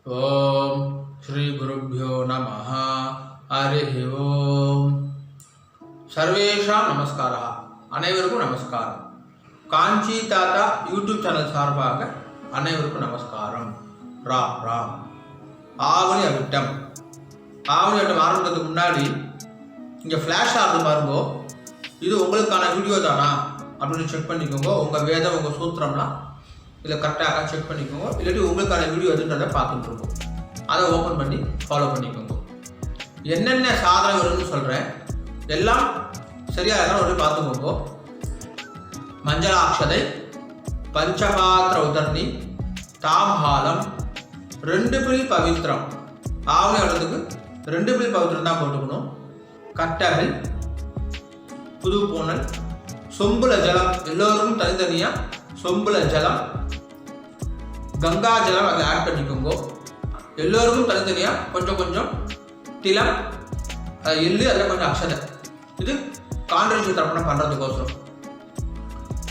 ஓம் ஸ்ரீ குருப்யோ நமஹ. ஹரிஹி ஓம். சர்வேஷாம் நமஸ்காரா. அனைவருக்கும் நமஸ்காரம். காஞ்சி தாத்தா யூடியூப் சேனல் சார்பாக அனைவருக்கும் நமஸ்காரம். ராம் ராம். ஆவணி அவிட்டம் ஆரம்பிக்கிறதுக்கு முன்னாடி இங்கே ஃப்ளாஷ் ஆகுது பாருங்கோ. இது உங்களுக்கான வீடியோ தானா அப்படின்னு செக் பண்ணிக்கோங்க. உங்கள் வேதம் உங்கள் சூத்திரம்லாம் இதில் கரெக்டாக செக் பண்ணிக்கோங்க. இல்லாட்டி உங்களுக்கான வீடியோ எதுன்றதை பார்த்துட்டு இருக்கோம். அதை ஓப்பன் பண்ணி ஃபாலோ பண்ணிக்கோங்க. என்னென்ன சாதனை வரும்னு சொல்கிறேன், எல்லாம் சரியாக இருந்தாலும் ஒரு பார்த்துக்கோங்க. மஞ்சளாட்சதை, பஞ்சபாத்திர உதர்ணி, தாம்பாலம், 2 பிடி பவித்திரம். ஆவணி ஆடுறதுக்கு 2 பிடி பவித்திரம் தான் போட்டுக்கணும். கட்டவில், புது பூனல், சொம்புல ஜலம், எல்லோரும் தனித்தனியாக சொம்புல ஜலம், கங்கா ஜலம் அதில் ஆட் பண்ணிக்கோங்க. எல்லோருக்கும் தனித்தனியாக கொஞ்சம் கொஞ்சம் திலம், எள்ளு, அதில் கொஞ்சம் அக்ஷதை. இது கான்ட்ரிபியூஷன் தர்ப்பணம் பண்ணுறதுக்கோசரம்.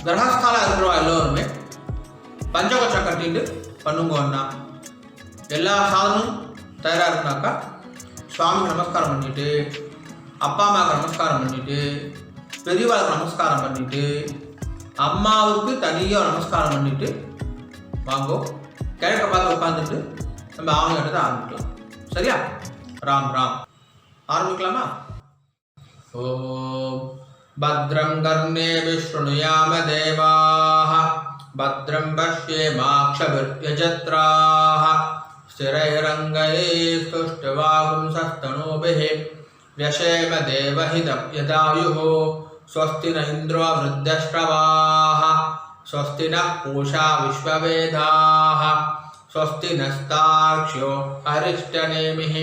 கிரகஸ்தால இருக்கிறவா எல்லோருமே பஞ்சகோஷம் கட்டிட்டு பண்ணுங்கன்னா எல்லா சாதனமும் தயாராக இருக்குனாக்கா சுவாமிக்கு நமஸ்காரம் பண்ணிட்டு, அப்பா அம்மாவுக்கு நமஸ்காரம் பண்ணிட்டு, பெரியவாளுக்கு நமஸ்காரம் பண்ணிட்டு, அம்மாவுக்கு தனியாக நமஸ்காரம் பண்ணிட்டு வாங்கோ. கிழக்க பார்த்து உட்காந்துட்டு நம்ம ஆவணி கட்டத்தை ஆரம்பிக்கலாம். சரியா? ராம் ராம். ஆரம்பிக்கலாமா? ஓம் பத்ரம் கர்ணே விஷ்ணுயாம தேவாஹ பத்ரம் பஷ்யேமாக்ஷபிர்யஜத்ராஹ ஸ்திரைரங்கைः ஸ்துஷ்டுவாகும்சஸ்தனூபிः யசேம தேவஹிதம் யதாயுः ஸ்வஸ்தி ந இந்திரோ விருத்தஸ்ரவாः ஸ்வஸ்தி ந பூஷா விஸ்வவேதாः ஸ்வஸ்தி நஸ்தாக்ஷ்யோ அரிஷ்டநேமிः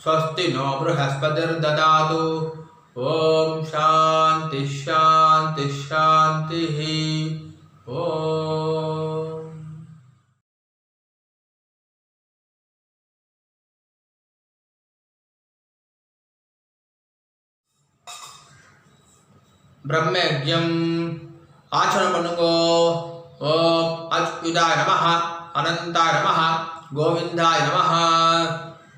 ஸ்வஸ்தி நோ ப்ருஹஸ்பதிர்ததாது. ஓம் சாந்தி சாந்தி சாந்தி. ஓம் பிரம்மயஜ்யம் ஆச்சரணம் பண்ணுங்கோ. ஓம் அச்சுதாய நமஹ, அனந்தாய நமஹ, கோவிந்தாய நமஹ.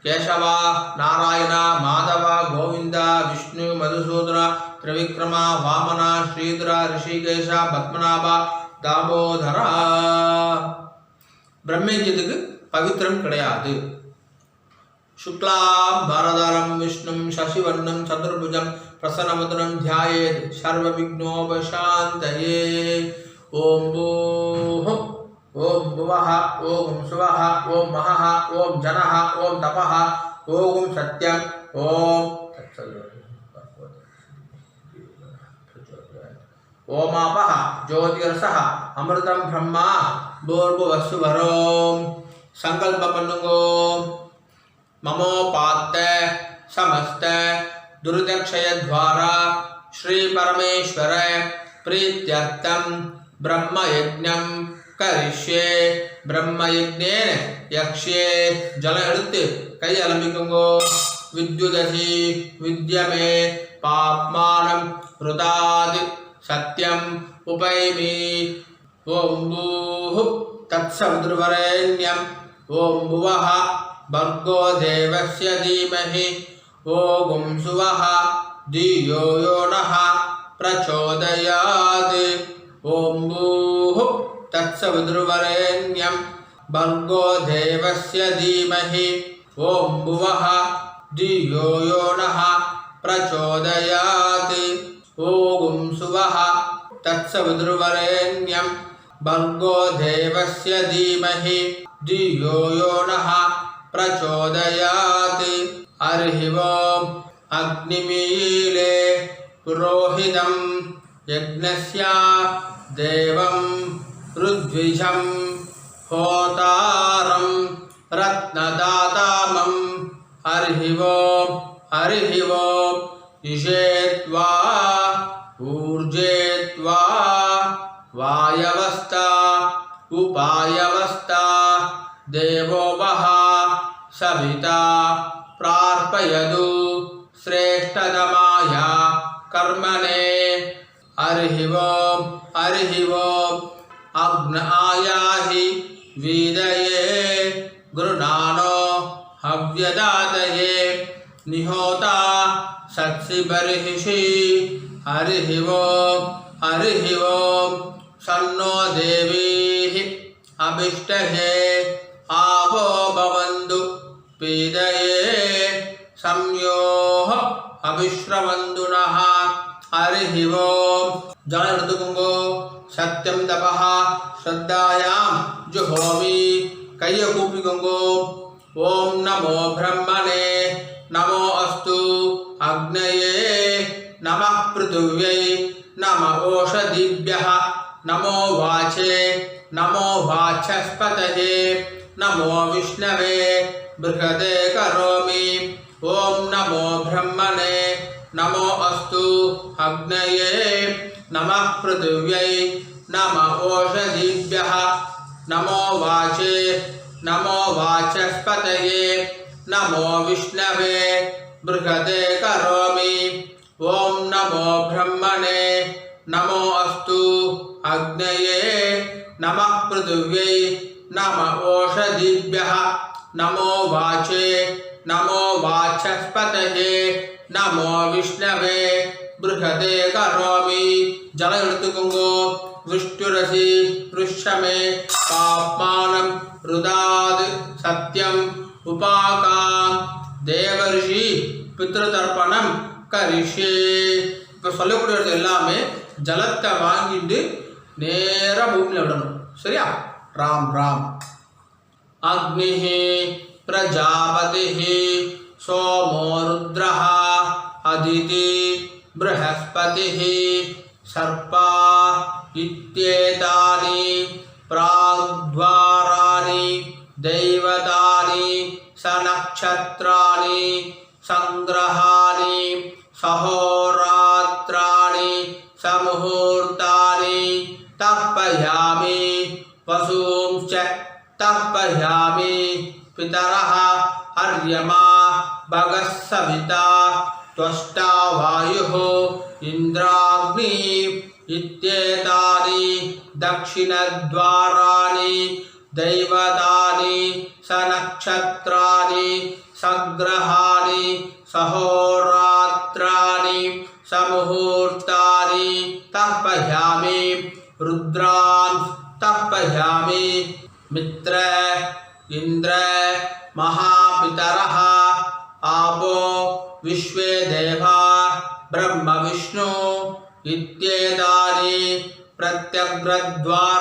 கேசவா, நாராயண, மாதவ, கோவிந்த, விஷ்ணு, மதுசூதன, திரிவிக்ரம, வாமன, ஸ்ரீதர, ரிஷிகேஷ, பத்மநாப, தாமோதரா. பிரம்மயஜ்யத்துக்கு பவித்திரம் கிடையாது. சுக்லாம் பரதரம் விஷ்ணும் சசிவர்ணம் சதுர்புஜம் பிரசன்னவதனம் தியாயேத் சர்வ விக்னோபசாந்தயே. ஓம் பூஹ், ஓம் புவஹ, ஓம் சுவஹ, ஓம் மஹஹ, ஓம் ஜனஹ, ஓம் தபஹ, ஓம் சத்யம், ஓம் ஓமாபஹ ஜோதிரசஹ அமிர்தம் பிரம்மா பூர்புவஸ்சுவரோம். சங்கல்பம் பண்ணுங்கோ. மமோபாத்த சமஸ்த துர்தக்ஷயத்வாரா ஸ்ரீ பரமேஸ்வர பிரீத்யர்த்தம் பிரம்மயஜ்ஞம் கரிஷ்யே. பிரம்மயஜ்ஞேன யக்ஷ்யே. ஜலம் எடுத்து கை அலம்பிக்குங்கோ. வித்யுதசி வித்யமே பாப்மானம் ருதாத் சத்யம் உபைமி. ஓம் பூஹ் தத்சவிதுர்வரேண்யம். ஓம் புவஹ भर्गो देवस्य धीमहि ओम सुवः धियो यो नः प्रचोदयात्. ओम भूः तत्सवितुर्वरेण्यं भर्गो देवस्य धीमहि ओम भुवः धियो यो नः प्रचोदयात्. ओम सुवः तत्सवितुर्वरेण्यं भर्गो देवस्य धीमहि धियो यो नः प्रचोदयात्. हरिः ओम्. अग्निमीले पुरोहितं यज्ञस्य देवं ऋद्विजं होतारं रत्नदातामं. हरिः ओम्. हरिः ओम्. इषेत्वा ऊर्जेत्वा वायवस्था उपायवस्था देवो वः सविता प्रार्पयतु श्रेष्ठतमाय कर्मणे. हरिः ओम्. हरिः ओम्. अग्न आयाहि वीदये गुरुनानो हव्यदातये निहोता सत्सि बर्हिषि हरिः ओम् सन्नो देवीः अभिष्टहे आवो भवन्तु पीदये संयोः अभिश्रवन्तु नः हरिः ओम् जलऋतुकुंगो सत्यं तपः श्रद्धायां जुहोमि कैयकूपिकुंगो ओम नमो ब्रह्मणे नमो अस्तु अग्नये नमः पृथिव्यै नमः ओषधिभ्यः नमो वाचे नमो वाचस्पतये नमो विष्णवे बृहदे करोमि ओम नमो ब्रह्मणे नमो अस्तु अग्नये नमः पृथिव्यै नमः ओषधिभ्यः नमो वाचे नमो वाचस्पतये नमो विष्णवे बृहदे करोमि ओम नमो ब्रह्मणे नमो अस्तु अग्नये नमः पृथिव्यै नमः ओषधिभ्यः नमो वाचे नमो वाचस्पतये नमो विष्णवे बृहदे करोमि जलऋतुकुंगो विष्णुरसि पृष्ठमे पाप्मानं रुदाद सत्यम् उपाकाम देवर्षि पितृतर्पणம் கரிஷே. இப்போ சொல்லக்கூடியது எல்லாமே ஜலத்தை வாங்கிட்டு நேராக பூமியில் விடணும். சரியா? ராம் ராம். அக்னிः பிரஜாபதிः सोमो रुद्रः अदिति बृहस्पतिः सर्पा इत्येतानि प्राग्द्वाराणि दैवतानि सनक्षत्राणि संग्रहाणि सहोरात्राणि समुहूर्तानि तर्पयामि वसूंश्च तर्पयामि पितरः अर्यमा भगः सविता त्वष्टा वायुः इन्द्राग्नि इत्येतानि दक्षिणद्वाराणि दैवतानि सनक्षत्राणि संग्रहाणि सहोरात्राणि समुहूर्तानि तर्पयामि रुद्रान् तर्पयामि मित्र इंद्र महापितरः आपो विश्वे देवा ब्रह्म विष्णु इत्येतानि प्रत्यग्रद्वाराणि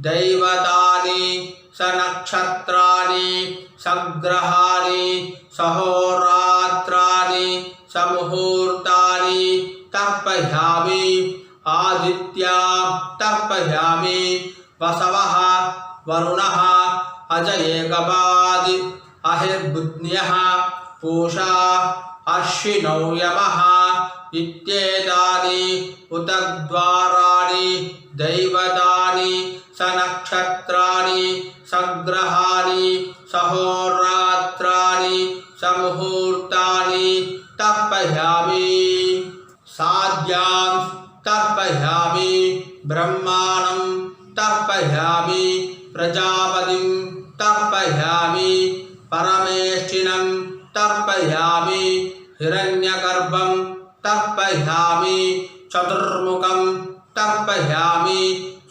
दैवतानि सनक्षत्राणि संग्रहाणि सहोरात्राणि समुहूर्तानि तर्पयामि आदित्या तर्पयामि वसवः वरुणः अजयेकपादि अहिर्बुध्न्यः पूषा अश्विनौ यमः इत्येतानि उतद्वाराणि दैवतानि सनक्षत्राणि संग्रहाणि सहोरात्राणि समुहूर्तानि तर्पयामि साध्यां तर्पयामि ब्रह्माणं तर्पयामि प्रजापतिं तर्पयामि परमेष्ठिनं तर्पयामि हिरण्यगर्भं तर्पयामि चतुर्मुखं तर्पयामि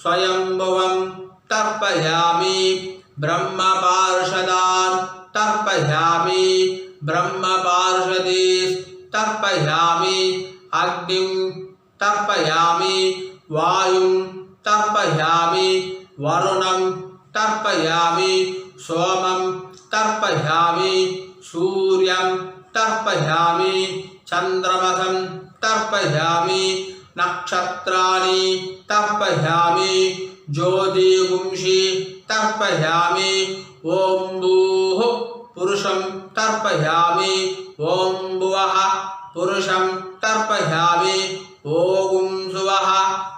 स्वयंभुवं तर्पयामि ब्रह्मपार्षदान् तर्पयामि ब्रह्मपार्षदीस् तर्पयामि अग्निं तर्पयामि वायुं तर्पयामि वरुणं तर्पयामि सोमं तर्पयामि सूर्यं तर्पयामि चन्द्रमसं तर्पयामि नक्षत्राणि तर्पयामि ज्योतिगुंषि तर्पयामि ओं भूः पुरुषं तर्पयामि ओं भुवः पुरुषं तर्पयामि ओं सुवः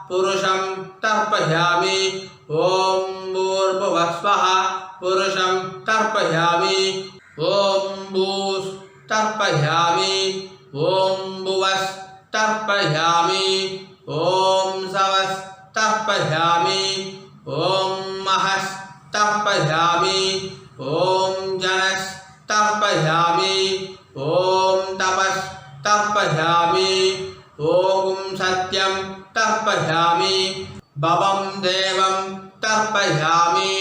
पुरुषं तर्पयामि ओं भूर्भुवस्वः पुरुषं तर्पयामि ओं भूस् तर्पयामि ओं भुवस् तर्पयामि ओं सवस् तर्पयामि ओं महस् तर्पयामि ॐ जनस् तर्पयामि ॐ तपस् तर्पयामि ॐ सत्यं तर्पयामि भवं देवं तर्पयामि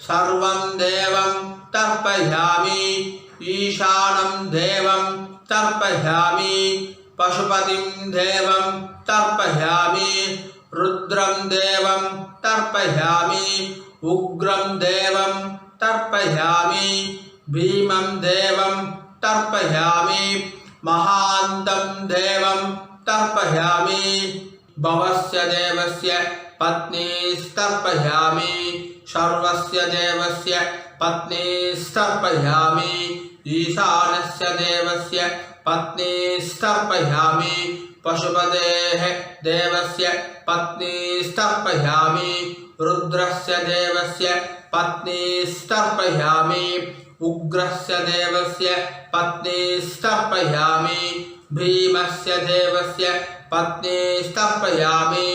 सर्वं देवं तर्पयामि ईशानं देवं तर्पयामि पशुपतिं देवं तर्पयामि रुद्रं देवं तर्पयामि उग्रं देवं तर्पयामि भीमं देवं तर्पयामि महान्तं देवं तर्पयामि भवस्य देवस्य पत्नीस्तर्पयामि सर्वस्य देवस्य पत्नीस्तर्पयामि ईशानस्य देवस्य पत्नीस्तर्पयामि पशुपतेः देवस्य पत्नीस्तर्पयामि रुद्रस्य देवस्य पत्नीस्तर्पयामि उग्रस्य देवस्य पत्नीस्तर्पयामि भीमस्य देवस्य पत्नीस्तर्पयामि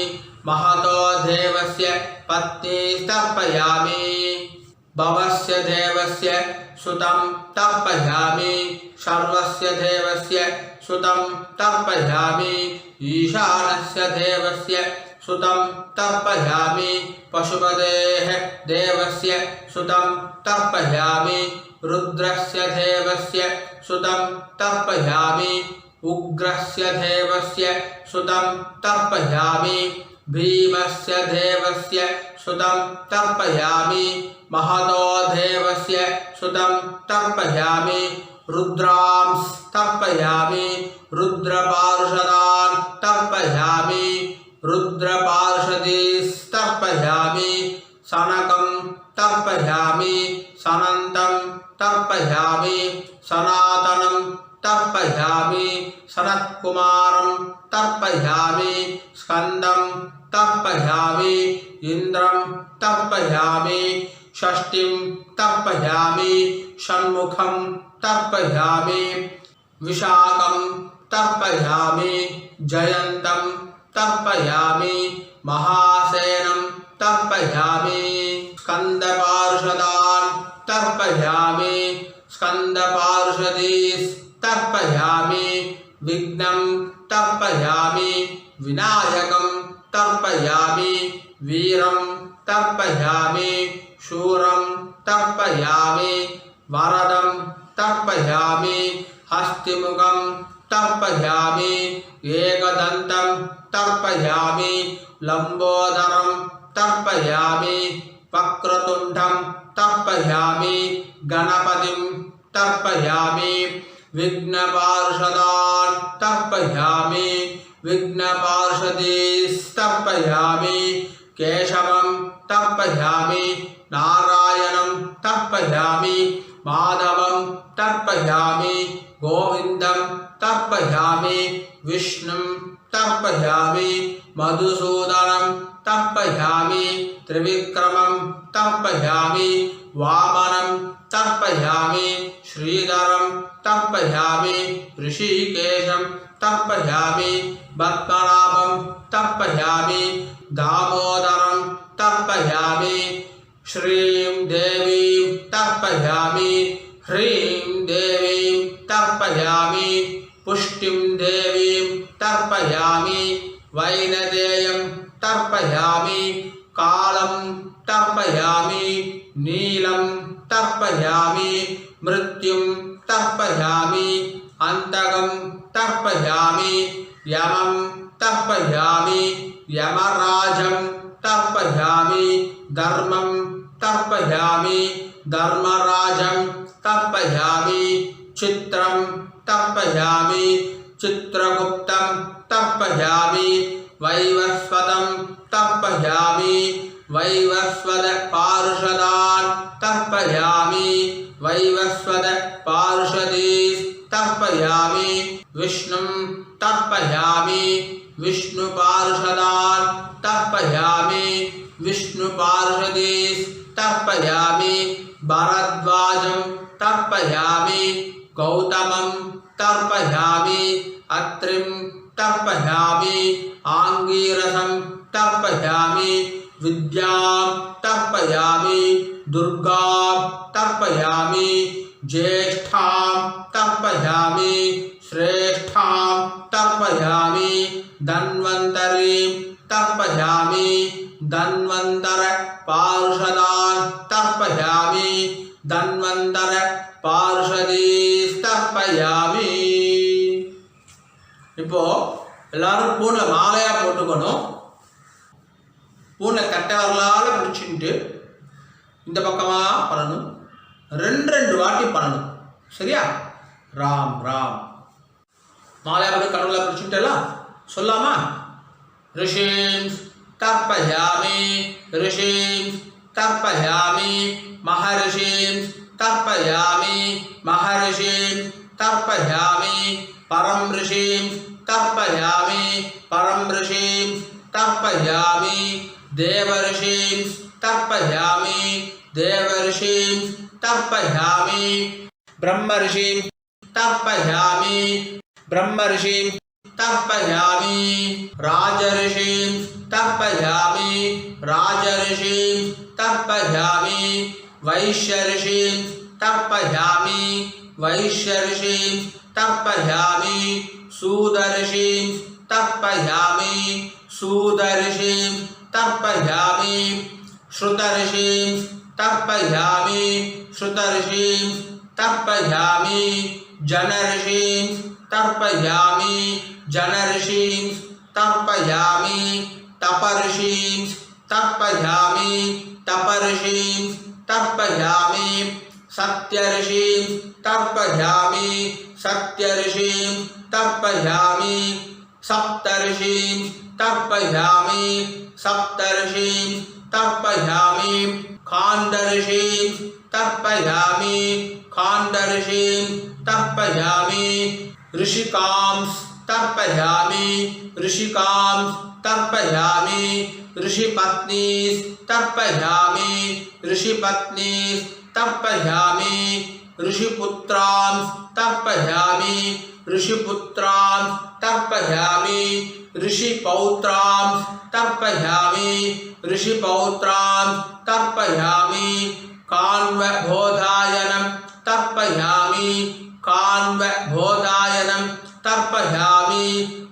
महतो देवस्य पत्नीस्तर्पयामि भवस्य देवस्य सुतं तर्पयामि सर्वस्य देवस्य सुतं तर्पयामि ईशानस्य देवस्य सुतं तर्पयामि पशुपतेः देवस्य सुतं तर्पयामि रुद्रस्य देवस्य सुतं तर्पयामि उग्रस्य देवस्य सुतं तर्पयामि भीमस्य देवस्य सुतं तर्पयामि महतो देवस्य सुतं तर्पयामि रुद्रांस्तर्पयामि रुद्रपार्षदान् तर्पयामि रुद्रपार्षदीस्तर्पयामि सनकं तर्पयामि सनन्तं तर्पयामि सनातनं तर्पयामि सनत्कुमारं तर्पयामि स्कन्दं तर्पयामि इन्द्रं तर्पयामि षष्ठीं तर्पयामि षण्मुखं तर्पयामि विशाखं तर्पयामि जयन्तं तर्पयामि महासेनं तर्पयामि स्कन्दपार्षदान् तर्पयामि स्कन्दपार्षदीस्तर्पयामि विघ्नं तर्पयामि विनायकं तर्पयामि वीरं तर्पयामि शूरं तर्पयामि वरदं तर्पयामि हस्तिमुखं तर्पयामि एकदन्तं तर्पयामि लम्बोदरं तर्पयामि वक्रतुण्डं तर्पयामि गणपतिं तर्पयामि विघ्नपार्षदान् तर्पयामि विघ्नपार्षदीस्तर्पयामि केशवं तर्पयामि नारायणं तर्पयामि माधवं तर्पयामि गोविन्दं तर्पयामि विष्णुं तर्पयामि मधुसूदनं तर्पयामि त्रिविक्रमं तर्पयामि वामनं तर्पयामि श्रीधरं तर्पयामि ऋषिकेशं तर्पयामि पद्मनाभं तर्पयामि दामोदरं तर्पयामि श्रीं देवीं तर्पयामि ह्रीं देवीं तर्पयामि पुष्टिं देवीं तर्पयामि वैनदेयं तर्पयामि कालं तर्पयामि नीलं तर्पयामि मृत्युं तर्पयामि अन्तकं तर्पयामि यमं तर्पयामि यमराजं तर्पयामि धर्मं तर्पयामि धर्मराजं तर्पयामि चित्रं तर्पयामि चित्रगुप्तं तर्पयामि वैवस्वतं तर्पयामि वैवस्वतपार्षदान् तर्पयामि वैवस्वतपार्षदीस्तर्पयामि विष्णुं तर्पयामि विष्णुपार्षदान् तर्पयामि विष्णुपार्षदीस्तर्पयामि भरद्वाजं तर्पयामि गौतमं तर्पयामि अत्रिं तर्पयामि आङ्गीरसं तर्पयामि विद्यां तर्पयामि दुर्गां तर्पयामि ज्येष्ठां तर्पयामि श्रेष्ठां तर्पयामि धन्वन्तरीं तर्पयामि धन्वन्तर पार्षदान् तर्पयामि धन्वन्तर பார்ஷதீஸ்தர்ப்பயாமி. இப்போ எல்லாரும் பூனை மாலையா போட்டுக்கணும். பூனை கட்டை வரலால பிடிச்சிட்டு இந்த பக்கமா பண்ணணும். ரெண்டு வாட்டி பண்ணணும். சரியா? ராம் ராம் மாலையா போட்டு கடவுளை பிடிச்சிட்டலாம் சொல்லாமா? ரிஷீம் தர்ப்பயாமி ரிஷீம் தர்ப்பயாமி மஹர்ஷீம் तर्पयामि महर्षिं तर्पयामि परं ऋषिं तर्पयामि परं ऋषिं तर्पयामि देवर्षिं तर्पयामि देवर्षिं तर्पयामि ब्रह्मर्षिं तर्पयामि ब्रह्मर्षिं तर्पयामि राजर्षिं तर्पयामि राजर्षिं तर्पयामि वैश्यर्षिं तर्पयामि वैश्यर्षिं तर्पयामि सूदर्षिं तर्पयामि सूदर्षिं तर्पयामि श्रुतर्षिं तर्पयामि श्रुतर्षिं तर्पयामि जनर्षिं तर्पयामि जनर्षिं तर्पयामि तपर्षिं तर्पयामि तपर्षिं तर्पयामि सत्यर्षिं तर्पयामि सत्यर्षिं तर्पयामि सप्तर्षिं तर्पयामि सप्तर्षिं तर्पयामि खान्दर्षिं तर्पयामि खान्दर्षिं तर्पयामि ऋषिकांस् तर्पयामि ऋषिकांस् तर्पयामि ऋषिपत्नीस् तर्पयामि ऋषिपत्नीस् तर्पयामि ऋषिपुत्रांस् तर्पयामि ऋषिपुत्रांस् तर्पयामि ऋषिपौत्रांस् तर्पयामि ऋषिपौत्रांस् तर्पयामि कान्वबोधायनं तर्पयामि कान्वबोधायनं तर्पयामि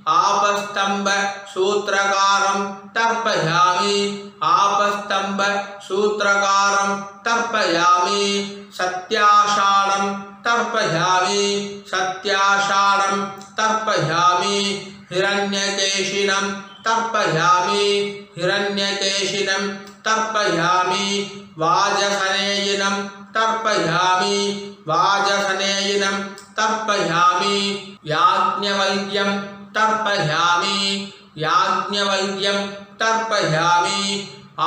आपस्तंभ सूत्रकारं तर्पयामि आपस्तंभ सूत्रकारं तर्पयामि सत्याषाढं तर्पयामि सत्याषाढं तर्पयामि हिरण्यकेशिनं तर्पयामि हिरण्यकेशिनं तर्पयामि वाजसनेयिनं तर्पयामि वाजसनेयिनं तर्पयामि याज्ञवल्क्यं तर्पयामि याज्ञवल्क्यं तर्पयामि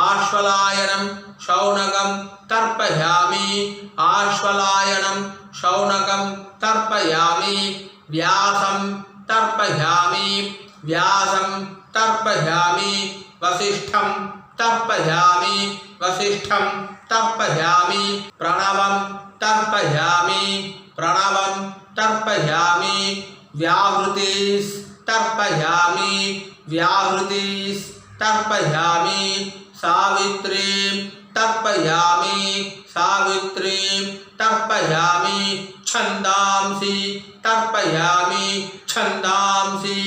आश्वलायनं शौनकं तर्पयामि आश्वलायनं शौनकं तर्पयामि व्यासं तर्पयामि व्यासं तर्पयामि वसिष्ठं तर्पयामि वसिष्ठं तर्पयामि प्रणवं तर्पयामि प्रणवं तर्पयामि व्याहृतिस् तर्पयामि व्याहृतिस् तर्पयामि सावित्रीं तर्पयामि सावित्रीं तर्पयामि छन्दांसि तर्पयामि छन्दांसि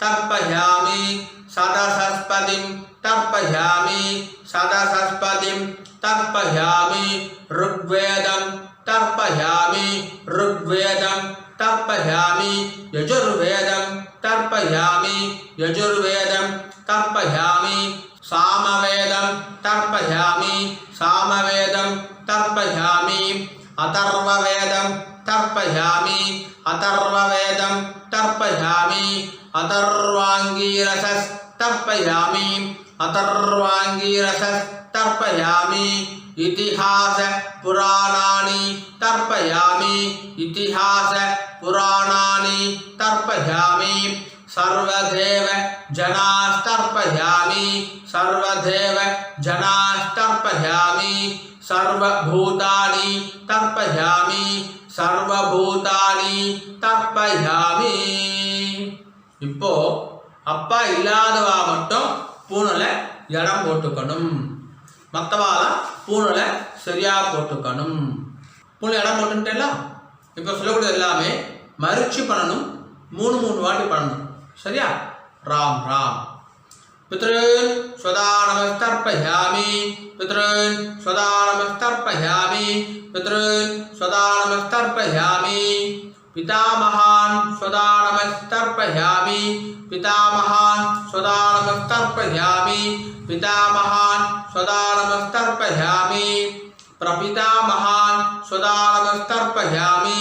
तर्पयामि सदसस्पतिं तर्पयामि सदसस्पतिं तर्पयामि ऋग्वेदं तर्पयामि ऋग्वेदं तर्पयामि यजुर्वेदं तर्पयामि यजुर्वेदं तर्पयामि सामवेदं तर्पयामि सामवेदं तर्पयामि अथर्ववेदं तर्पयामि अथर्ववेदं तर्पयामि अथर्वाङ्गीरसस् तर्पयामि अथर्वाङ्गीरसस् तर्पयामि इतिहास पुराणानि तर्पयामि इतिहास पुराणानि तर्पयामि सर्वदेव जनास्तर्पयामि सर्वदेव जनास्तर्पयामि सर्वभूतानि तर्पयामि सर्वभूतानि तर्पयामि. இப்போ அப்பா இல்லாதவா மட்டும் பூனல இடம் போட்டுக்கணும். மற்றவால பூணலை சரியாக போட்டுக்கணும். பூணை இடம் போட்டுட்டேல. இப்போ சொல்லக்கூடியது எல்லாமே மறுச்சி பண்ணணும், 3 வாட்டி பண்ணணும். சரியா? ராம் ராம். பித்ருன் ஸ்வதா நமஸ்தர்ப்பயாமி, பித்ருன் ஸ்வதா நமஸ்தர்ப்பயாமி, பித்ருன் ஸ்வதா நமஸ்தர்ப்பயாமி, பிதாமகான் ஸ்வதா நமஸ்தர்ப்பயாமி, பிதாமகான் ஸ்வதா நமஸ்தர்ப்பயாமி, பிதாமகான் ஸ்வதா நமஸ்தர்ப்பயாமி, பிரபிதாமகான் ஸ்வதா நமஸ்தர்ப்பயாமி,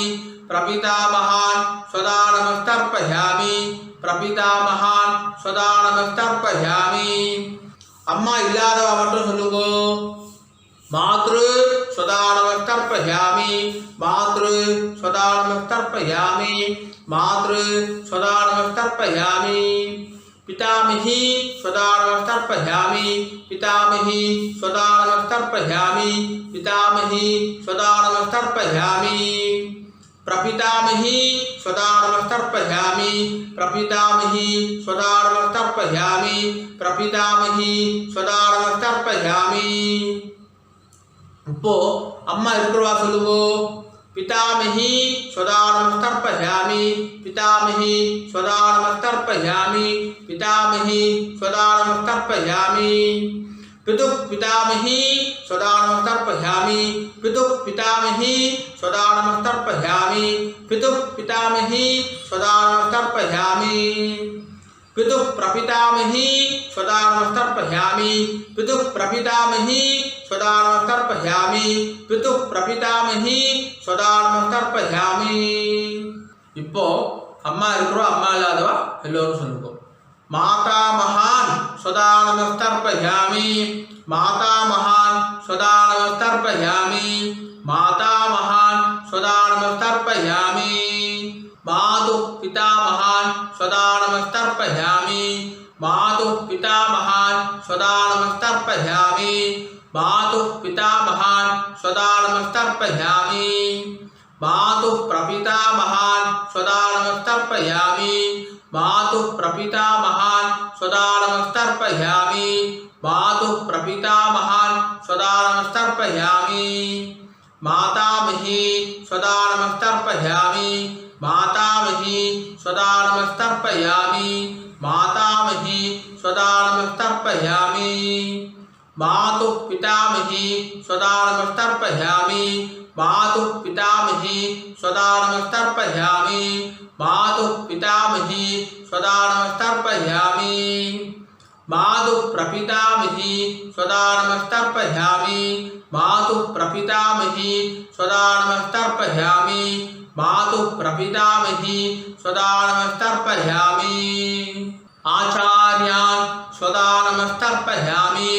பிரபிதாமகான் ஸ்வதா நமஸ்தர்ப்பயாமி, பிரபிதாமகான் ஸ்வதா நமஸ்தர்ப்பயாமி. அம்மா இல்லாதவ மட்டும் சொல்லுங்க. மாத்ரு ஸ்வதா நமஸ்தர்ப்பயாமி, மாத்ரு ஸ்வதா நமஸ்தர்ப்பயாமி, மாத்ரு ஸ்வதா நமஸ்தர்ப்பயாமி. பிதாமஹி ஸ்வதா நமஸ்தர்ப்பயாமி, பிதாமஹி ஸ்வதா நமஸ்தர்ப்பயாமி, பிதாமஹி ஸ்வதா நமஸ்தர்ப்பயாமி. பிரபிதாமஹி ஸ்வதா நமஸ்தர்ப்பயாமி, பிரபிதாமஹி ஸ்வதா நமஸ்தர்ப்பயாமி, பிரபிதாமஹி ஸ்வதா நமஸ்தர்ப்பயாமி. இப்போ அம்மா இருக்கிறவா சொல்லுவோம். பிதாமஹி ஸ்வதா நமஸ்தர்ப்பயாமி, பிதாமஹி ஸ்வதா நமஸ்தர்ப்பயாமி, பிதாமஹி ஸ்வதா நமஸ்தர்ப்பயாமி. பிதுக் பிதாமஹி ஸ்வதா நமஸ்தர்ப்பயாமி, பிதுக் பிதாமஹி ஸ்வதா நமஸ்தர்ப்பயாமி, பிதுக் பிதாமஹி ஸ்வதா நமஸ்தர்ப்பயாமி. பிதுக் பிரபிதாமஹி ஸ்வதா நமஸ்தர்ப்பயாமி, பிதுக் பிரபிதாமஹி ஸ்வதா நமஸ்தர்ப்பயாமி, பிதுக் பிரபிதாமஹி ஸ்வதா நமஸ்தர்ப்பயாமி. இப்போ அம்மா இருக்கிறோம், அம்மா இல்லாதவா எல்லோரும் சொல்லுவோம். மாதாமகான் ஸ்வதா நமஸ்தர்ப்பயாமி, மாதாமகான் ஸ்வதா நமஸ்தர்ப்பயாமி, மாதாமகான் ஸ்வதா நமஸ்தர்ப்பயாமி. மாது பிதாமகான் ஸ்வதா நமஸ்தர்ப்பயாமி, மாது பிதாமகான் ஸ்வதா நமஸ்தர்ப்பயாமி, மாது பிதாமகான் ஸ்வதா நமஸ்தர்ப்பயாமி. மாது பிரபிதாமகான் ஸ்வதா நமஸ்தர்ப்பயாமி, மாது பிரபிதாமகான் ஸ்வதா நமஸ்தர்ப்பயாமி, மாது பிரபிதாமகான் ஸ்வதா நமஸ்தர்ப்பயாமி. மாதாமஹி ஸ்வதா நமஸ்தர்ப்பயாமி, மாதாமஹி ஸ்வதா நமஸ்தர்ப்பயாமி, மாதாமஹி ஸ்வதா நமஸ்தர்ப்பயாமி. மாது பிதாமஹி ஸ்வதா நமஸ்தர்ப்பயாமி, மாது பிதாமஹி ஸ்வதா நமஸ்தர்ப்பயாமி, மாது பிதாமஹி ஸ்வதா நமஸ்தர்ப்பயாமி. மாது பிரபிதாமஹி ஸ்வதா நமஸ்தர்ப்பயாமி, மாது பிரபிதாமஹி ஸ்வதா நமஸ்தர்ப்பயாமி, மாது பிரபிதாமஹி ஸ்வதா நமஸ்தர்ப்பயாமி. ஆச்சார்யான் ஸ்வதா நமஸ்தர்ப்பயாமி,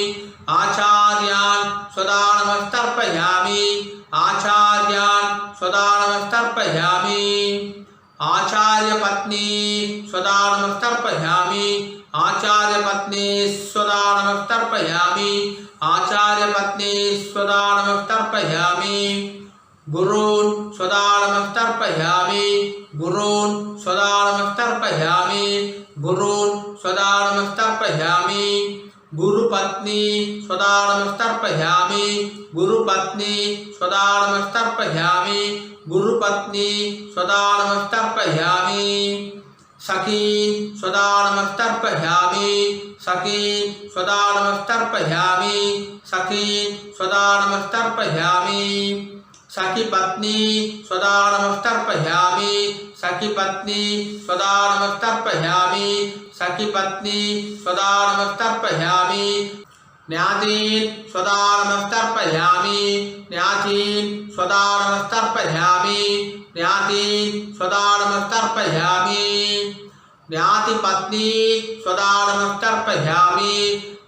ஆச்சார்யான் ஸ்வதா நமஸ்தர்ப்பயாமி, ஆச்சார்யான் ஸ்வதா நமஸ்தர்ப்பயாமி. ஆச்சார்ய பத்னி ஸ்வதா நமஸ்தர்ப்பயாமி, ஆச்சார்ய பத்னி ஸ்வதா நமஸ்தர்ப்பயாமி, ஆச்சார்ய பத்னி ஸ்வதா நமஸ்தர்ப்பயாமி. குருன் ஸ்வதா நமஸ்தர்ப்பயாமி, குருன் ஸ்வதா நமஸ்தர்ப்பயாமி, குருன் ஸ்வதா நமஸ்தர்ப்பயாமி. குரு பத்னி ஸ்வதா நமஸ்தர்ப்பயாமி, குரு பத்னி ஸ்வதா நமஸ்தர்ப்பயாமி, குரு பத்னி ஸ்வதா நமஸ்தர்ப்பயாமி. சகீன் ஸ்வதா நமஸ்தர்ப்பயாமி, சகீன் ஸ்வதா நமஸ்தர்ப்பயாமி, சகீன் ஸ்வதா நமஸ்தர்ப்பயாமி. சகி பத்னி ஸ்வதா நமஸ்தர்ப்பயாமி, சகி பத்னி ஸ்வதா நமஸ்தர்ப்பயாமி, சகி பத்னி ஸ்வதா நமஸ்தர்ப்பயாமி. ஞாதீன் ஸ்வதா நமஸ்தர்ப்பயாமி, ஞாதீன் ஸ்வதா நமஸ்தர்ப்பயாமி, ஞாதீன் ஸ்வதா நமஸ்தர்ப்பயாமி. ஞாதி பத்னி ஸ்வதா நமஸ்தர்ப்பயாமி,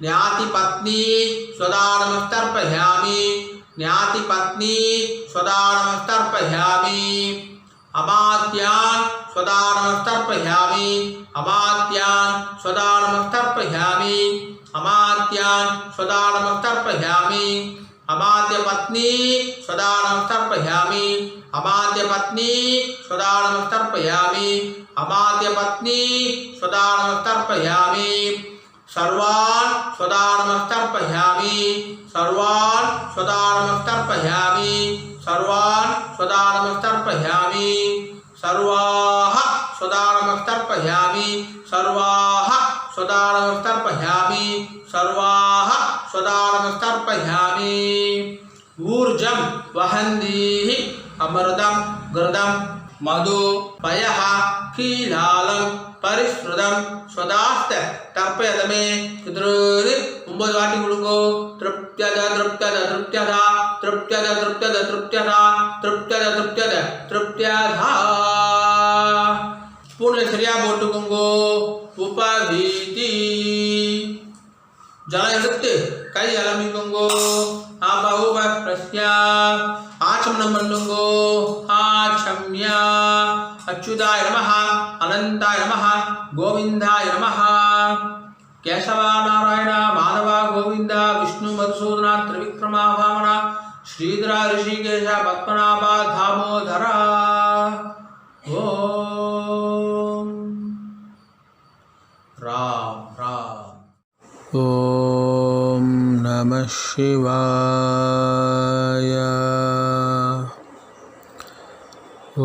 ஞாதி பத்னி ஸ்வதா நமஸ்தர்ப்பயாமி, ஞாதி பத்னி ஸ்வதா நமஸ்தர்ப்பயாமி. அமாத்யான் ஸ்வதா நமஸ்தர்ப்பயாமி, அமாத்யான் ஸ்வதா நமஸ்தர்ப்பயாமி, அமாத்யான் ஸ்வதா நமஸ்தர்ப்பயாமி. அமாத்ய பத்னி ஸ்வதா நமஸ்தர்ப்பயாமி, அமாத்ய பத்னி ஸ்வதா நமஸ்தர்ப்பயாமி, அமாத்ய பத்னி ஸ்வதா நமஸ்தர்ப்பயாமி. सर्वान् स्वदानमस्तर्पयामि सर्वान् स्वदानमस्तर्पयामि सर्वान् स्वदानमस्तर्पयामि सर्वाः स्वदानमस्तर्पयामि सर्वाः स्वदानमस्तर्पयामि सर्वाः स्वदानमस्तर्पयामि ऊर्जं वहन्तीः अमृतं घृतं मधु पयः कीलालं परिश्रुतं स्वदास्त तर्पयतमे पितॄन् 9 வாட்டி கொடுங்கோ திருப்த்யத திருப்த்யத திருப்த்யத திருப்த்யத திருப்த்யத திருப்த்யத திருப்த்யத திருப்த்யத திருப்த்யதா ஸ்பூன்ல சரியா போட்டுக்கோங்கோ உபவீதி ஜலம் எடுத்து கை அலம்பிக்கோங்கோ ஆபௌபஸ்யா ஆச்சமனம் பண்ணுங்கோ ஆச்சம்யா அச்சுதாய நமஹ அனந்தாய நமஹ கோவிந்தாய நமஹ கேசவ நாராயண மாதவ கோவிந்த விஷ்ணு மதுசூதன திரிவிக்ரம வாமன ஸ்ரீதர ரிஷிகேஷ பத்மநாப தாமோதர ஓம் ராம் ராம் ஓம் நம சிவாய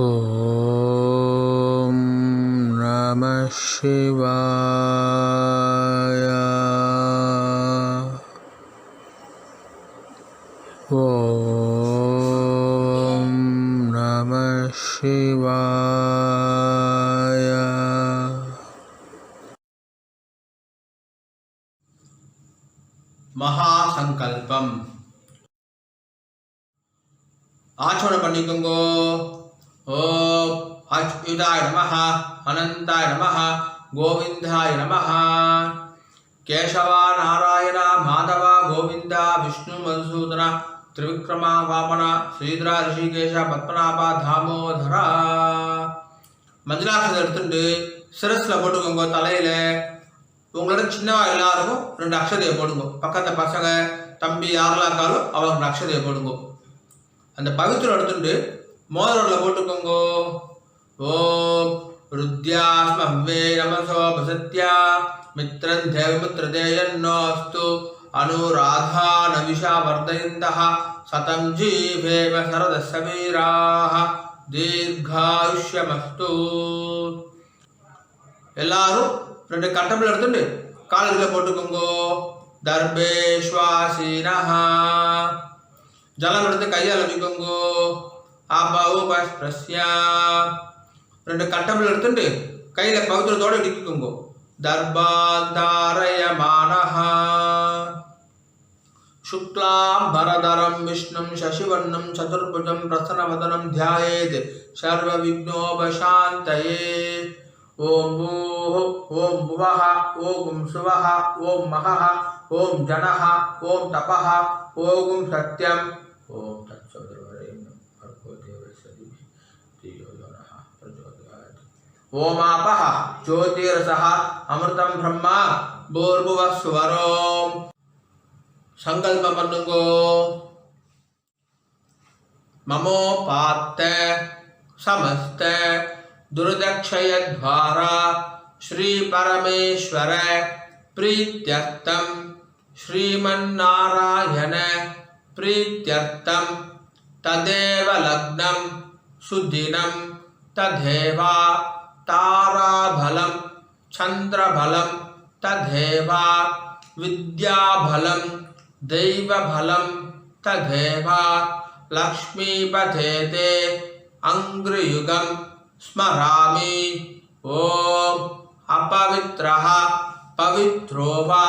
ஓம் நம சிவாய ஓம் நம சிவாய மகாசங்கல்பம் ஆச்சமனம் பண்ணிக்கோங்கோ ஓம் அச்சுதாய நமஹ அனந்தாய நமஹ கோவிந்தாய நமஹ கேசவ நாராயண மாதவ கோவிந்த விஷ்ணு மதுசூதன திரிவிக்ரம வாமன ஸ்ரீதர ரிஷிகேஷ பத்மநாப தாமோதர மஞ்சளாட்சத்தை எடுத்துட்டு சிரஸில் போட்டுக்கோங்க தலையில உங்களோட சின்னவா எல்லாருக்கும் 2 அக்ஷதையை போடுங்க பக்கத்து பசங்க தம்பி யாரெல்லாம் இருக்காலும் அவங்க 2 அக்ஷதையை போடுங்க அந்த பவித்திரம் எடுத்துட்டு மோதிரத்தில் போட்டுக்கோங்கோ ஓம் ருத்யாஸ்மவ்வே நமசோ பசத்யா மித்ரன் தேவமித்ரதேயன்னோஸ்து அனுராதா நவிஷா வர்தயந்தः சதம் ஜீவேம சரதஸ்ய வீராः தீர்காயுஷ்யமஸ்து எல்லாரும் 2 கட்டப்பில் எடுத்துட்டு கால்களை போட்டுக்கோங்கோ தர்பேஸ்வாசீனஹ ஜலம் எடுத்து கையால் அலம்பிக்கோங்கோ ஆபௌபஸ்யா 2 கட்டப்பில் எடுத்துட்டு கையில பவித்திரத்தோட இடிக்கோங்கோ தர்பாந்தாரயமானஹ शुक्लां भरधरं विष्णुं शशिवर्णं चतुर्भुजं प्रसन्नवदनं ध्यायेत् सर्वविघ्नोपशान्तये ओम भूः ओम भुवः ओम सुवः ओम महः ओम जनः ओम तपः ओम सत्यं ओम तत्सवितुर्वरेण्यं भर्गो देवस्य धीमहि धियो यो नः प्रचोदयात् ओम आपः ज्योतिरसः अमृतं ब्रह्म भूर्भुवः स्वरोम संकल्प பண்ணுங்கோ ममोपात्त समस्त दुर्दक्षय द्वारा श्री परमेश्वर प्रीत्यर्थम श्रीमन्नारायण प्रीत्यर्थम तदेव लग्नं सुदिनं तदेव ताराबलं चंद्रबलं तदेव विद्याबलं दैवबलं तदेव लक्ष्मीपथेते अंग्रयुगं स्मरामि ओम अपवित्रः पवित्रो वा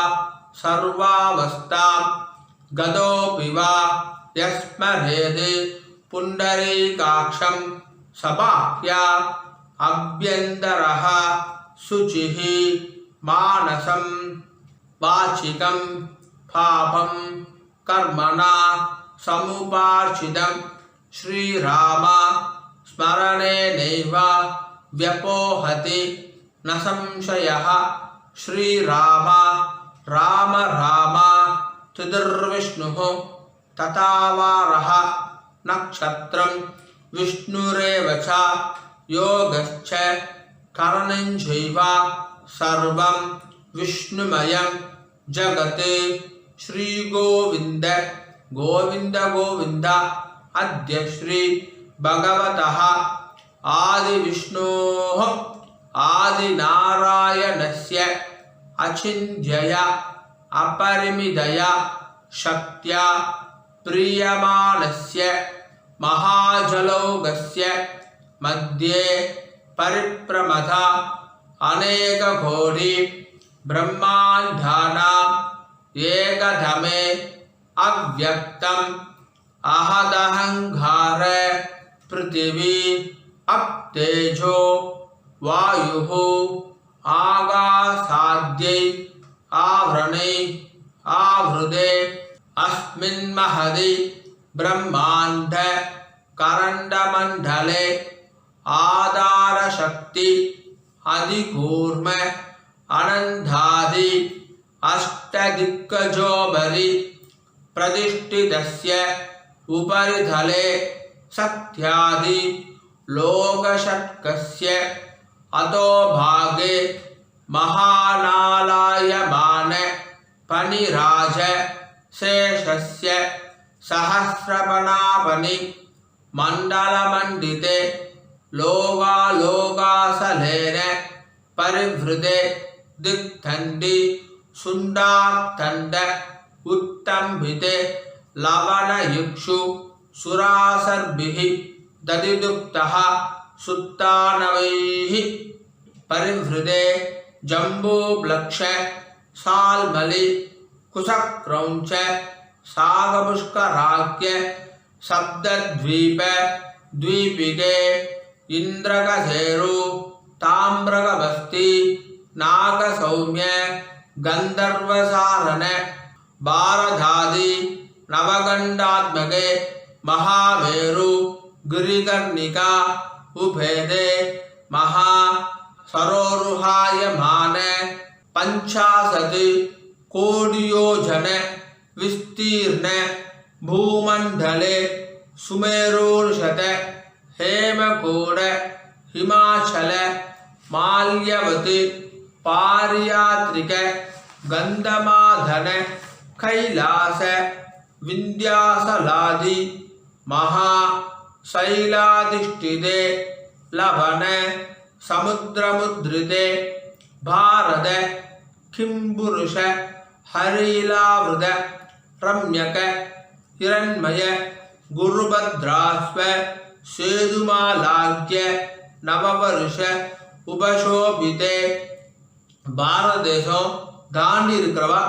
सर्वावस्थां गतोऽपि वा यस्मरेत् पुण्डरीकाक्षं सबाह्य अभ्यन्तरः शुचिः मानसं वाचिकं पापं कर्मणा समुपार्जितं श्रीराम स्मरणेनैव व्यपोहति न संशयः श्रीराम राम राम त्रिदुर्विष्णुः तथावारः नक्षत्रं विष्णुरेव च योगश्च करणञ्चैव सर्वं विष्णुमयं जगत् श्री गोविंद गोविंद गोविंद अद्य श्री भगवतः आदि विष्णोः आदि नारायणस्य अचिन्त्यया अपरिमितया शक्त्या प्रीयमाणस्य महाजलौघस्य मध्ये परिप्रमथा अनेककोटि ब्रह्माण्डानाम् एकदमे अव्यक्तम् अहदहंकार पृथिवी अप्तेजो वायुः आकाशाद्यै आवृणे आवृते अस्मिन् महदि ब्रह्माण्ड करण्डमण्डले आधारशक्ति अधिकूर्म अनन्तादि अष्टदिक्कजोपरि प्रतिष्ठितस्य उपरितले सत्यादि लोकषट्कस्य अधोभागे महानालायमान पनिराज शेषस्य सहस्रपनापनि मण्डलमण्डिते लोकालोकासलेन परिवृते दिक्तण्डि सुण्डातण्ड उत्तम्भिते लवणयुक्षु सुरासर्भिः दधिदुक्तः सुत्तानवैः परिवृते जम्बूब्लक्ष साल्मलि कुशक्रौञ्च सागपुष्कराख्य सप्तद्वीप द्वीपिके इन्द्रकसेरु ताम्रकबस्ति नागसौम्य गन्धर्वसारण भारतादि नवगण्डात्मके महामेरु गिरिकर्णिका उभेदे महा सरोरुहायमान 50 कोटियोजन विस्तीर्ण भूमंडले सुमेरुर्षत हेमकूट हिमाचल माल्यवती पारियात्रिक गंधमादन कैलास विंध्याचलादि महा शैलाधिष्ठिते लवण समुद्रमुद्रिते भारत किंपुरुष हरिलावृत रम्यक हिरण्मय गुरुभद्रास्व सेतुमालाग्य नववर्ष उपशोभिते பாரத தேசம் தாண்டி இருக்கிறவா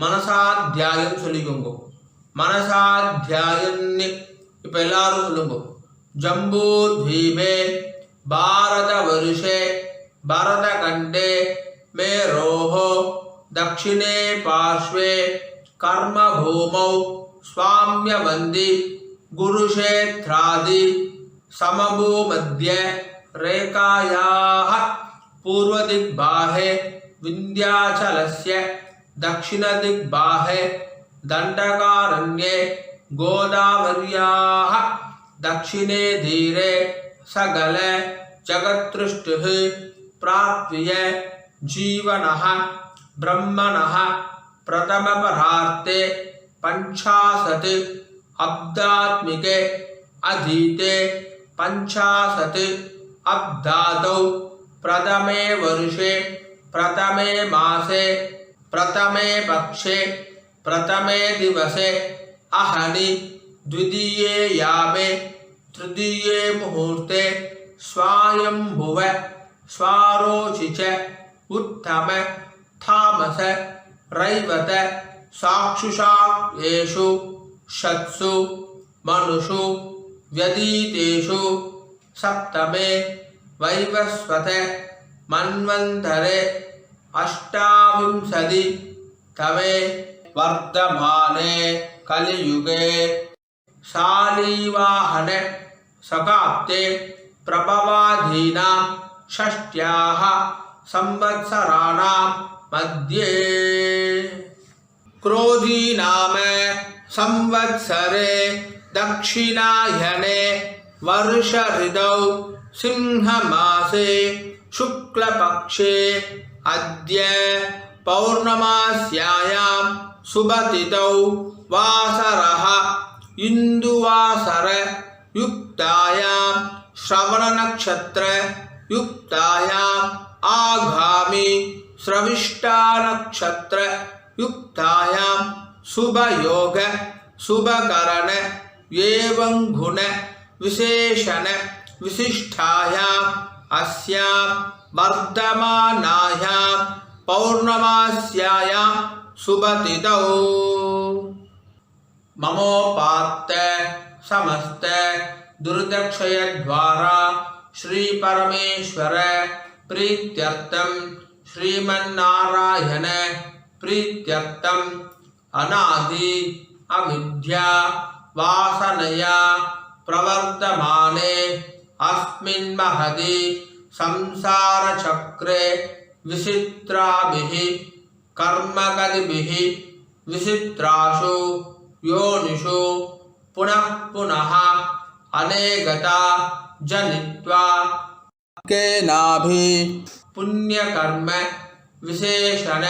மனசாத்தியாயம் சொல்லிக்கோங்க. மனசாத்தியாயன்னு இப்போ எல்லாரும் சொல்லுங்க. ஜம்பூ தீபே பாரத வருஷே பரத கண்டே மேரோஹோ दक्षिणे पार्श्वे कर्मभूमौ स्वाम्यवन्दी गुरुक्षेत्रादि समभूमध्य रेखायाः पूर्वदिग्बाहे विन्ध्याचलस्य दक्षिणदिग्बाहे दण्डकारण्ये गोदावर्याः दक्षिणे धीरे सगल जगत्सृष्टिः प्राप्य जीवनः ब्रह्मणः प्रथमपरार्थे 50 अब्दात्मिके अधीते 50 अब्दातौ प्रथमे वर्षे प्रथमे मासे प्रथमे पक्षे प्रथमे दिवसे अहनि द्वितीये यामे तृतीये मुहूर्ते स्वायंभुव स्वारोचिच उत्तम थामस रैवत साक्षुषा येषु षत्सु मनुषु व्यतीतेषु सप्तमे वैवस्वत मन्वन्तरे 28 तमे वर्तमाने कलियुगे शालीवाहन शकाब्दे प्रभवादीनां षष्ट्याः संवत्सराणां मध्ये क्रोधी नाम संवत्सरे दक्षिणायने वर्ष ऋतौ सिंहमासे शुक्लपक्षे अद्य पौर्णमास्यायां सुबतितौ वासरः इन्दुवासर युक्तायां श्रवणनक्षत्र युक्तायाम् आगामी श्रविष्टा नक्षत्र युक्तायां शुभयोग शुभकरण एवं गुण विशेषण विशिष्टायाम् अस्यां वर्धमानायां पौर्णमास्यायां शुभतिथौ ममोपात्त समस्त दुर्दक्षय द्वारा श्री परमेश्वर प्रीत्यर्थम श्रीमन्नारायण प्रीत्यर्थम अनादि अविद्या वासनया प्रवर्तमाने अस्मिन् महति संसार चक्रे विचित्राभिः कर्मगतिभिः विचित्रासु योनिषु पुनः पुनः अनेकता जनित्वा केनाभि पुण्यकर्म विशेषण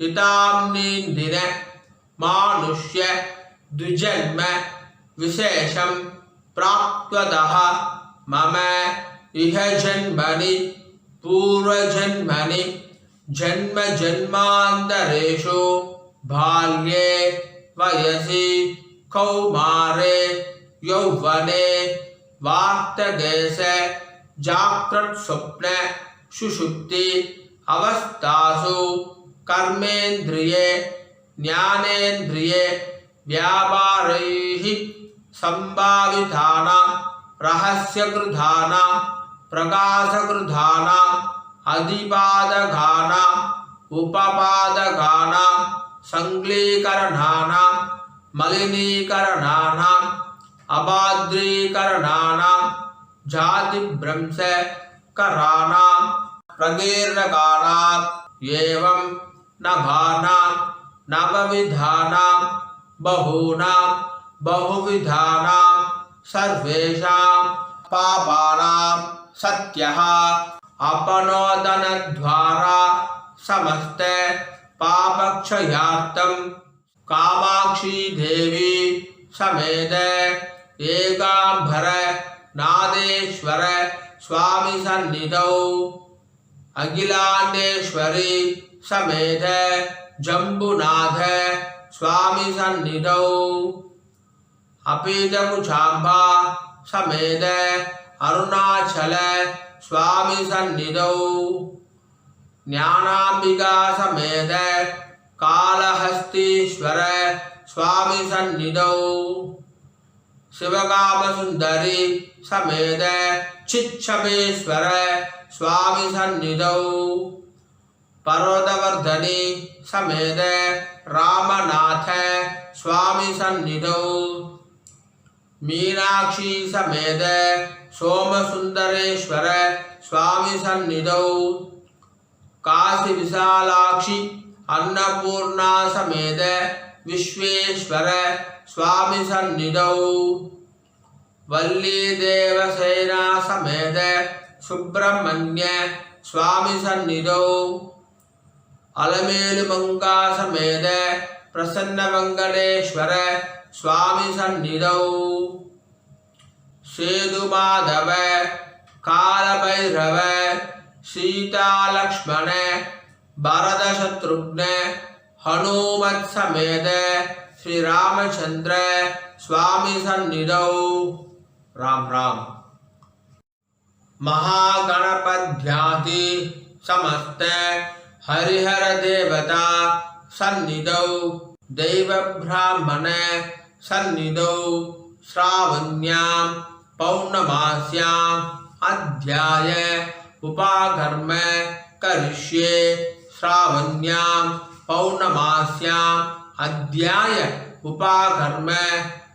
इताम्नीन्दिन मानुष्य द्विजन्म विशेषं प्राप्ततः मम इह जन्मनि पूर्वजन्मनि जन्म जन्मान्तरेषु बाल्ये वयसि कौमारे यौवने वार्धकेश जाग्रत् स्वप्न सुषुप्ति अवस्थासु कर्मेन्द्रिये ज्ञानेन्द्रिये व्यापारैः संभावितानां रहस्यकृतानां प्रकाशकृतानां अधिपादकानां उपपादकानां संक्लीकरणानां मलिनीकरणानां अबाद्रीकरणानां जातिभ्रंशकराणां प्रकीर्णकानां एवं नभानां नवविधानां बहूनां बहुविधानां सर्वेषां पापानां सत्यः अपनोदनद्वारा समस्त पापक्षयार्थं कामाक्षी देवी समेत एकांबर नादेश्वर स्वामी सन्निधौ अखिलांडेश्वरी समेत जम्बुनाथ स्वामी सन्निधौ अपीतकुचाम्बा समेत अरुणाचल स्वामी सन्निधौ ज्ञानांबिका समेत कालहस्तीश्वर स्वामी सन्निधौ शिवकामसुंदरी समेत चिच्छपेश्वर स्वामी सन्निधौ पर्वतवर्धनी समेत रामनाथ स्वामी सन्निधौ मीनाक्षी समेत सोमसुंदरेश्वर स्वामी सन्निधौ काशी विशालाक्षी अन्नपूर्णा समेत विश्वेश्वर स्वामी सन्निधौ वल्ली देवसेना समेत सुब्रह्मण्य स्वामी सन्निधौ अलमेलुमंगा समेत प्रसन्न मंगलेश्वर स्वामी सन्निधौ सेतुमाधव कालभैरव सीता लक्ष्मण भरत शत्रुघ्न हनुमत समेत श्री रामचंद्र स्वामी सन्निधौ राम राम महागणपध्यादि समस्त हरिहर देवता सन्निधौ दैव ब्राह्मण सन्निधौ श्रावण्यां पौर्णमास्याम् अध्याय उपाकर्म करिष्ये श्रावण्यां पौर्णमास्याम् अध्याय उपाकर्म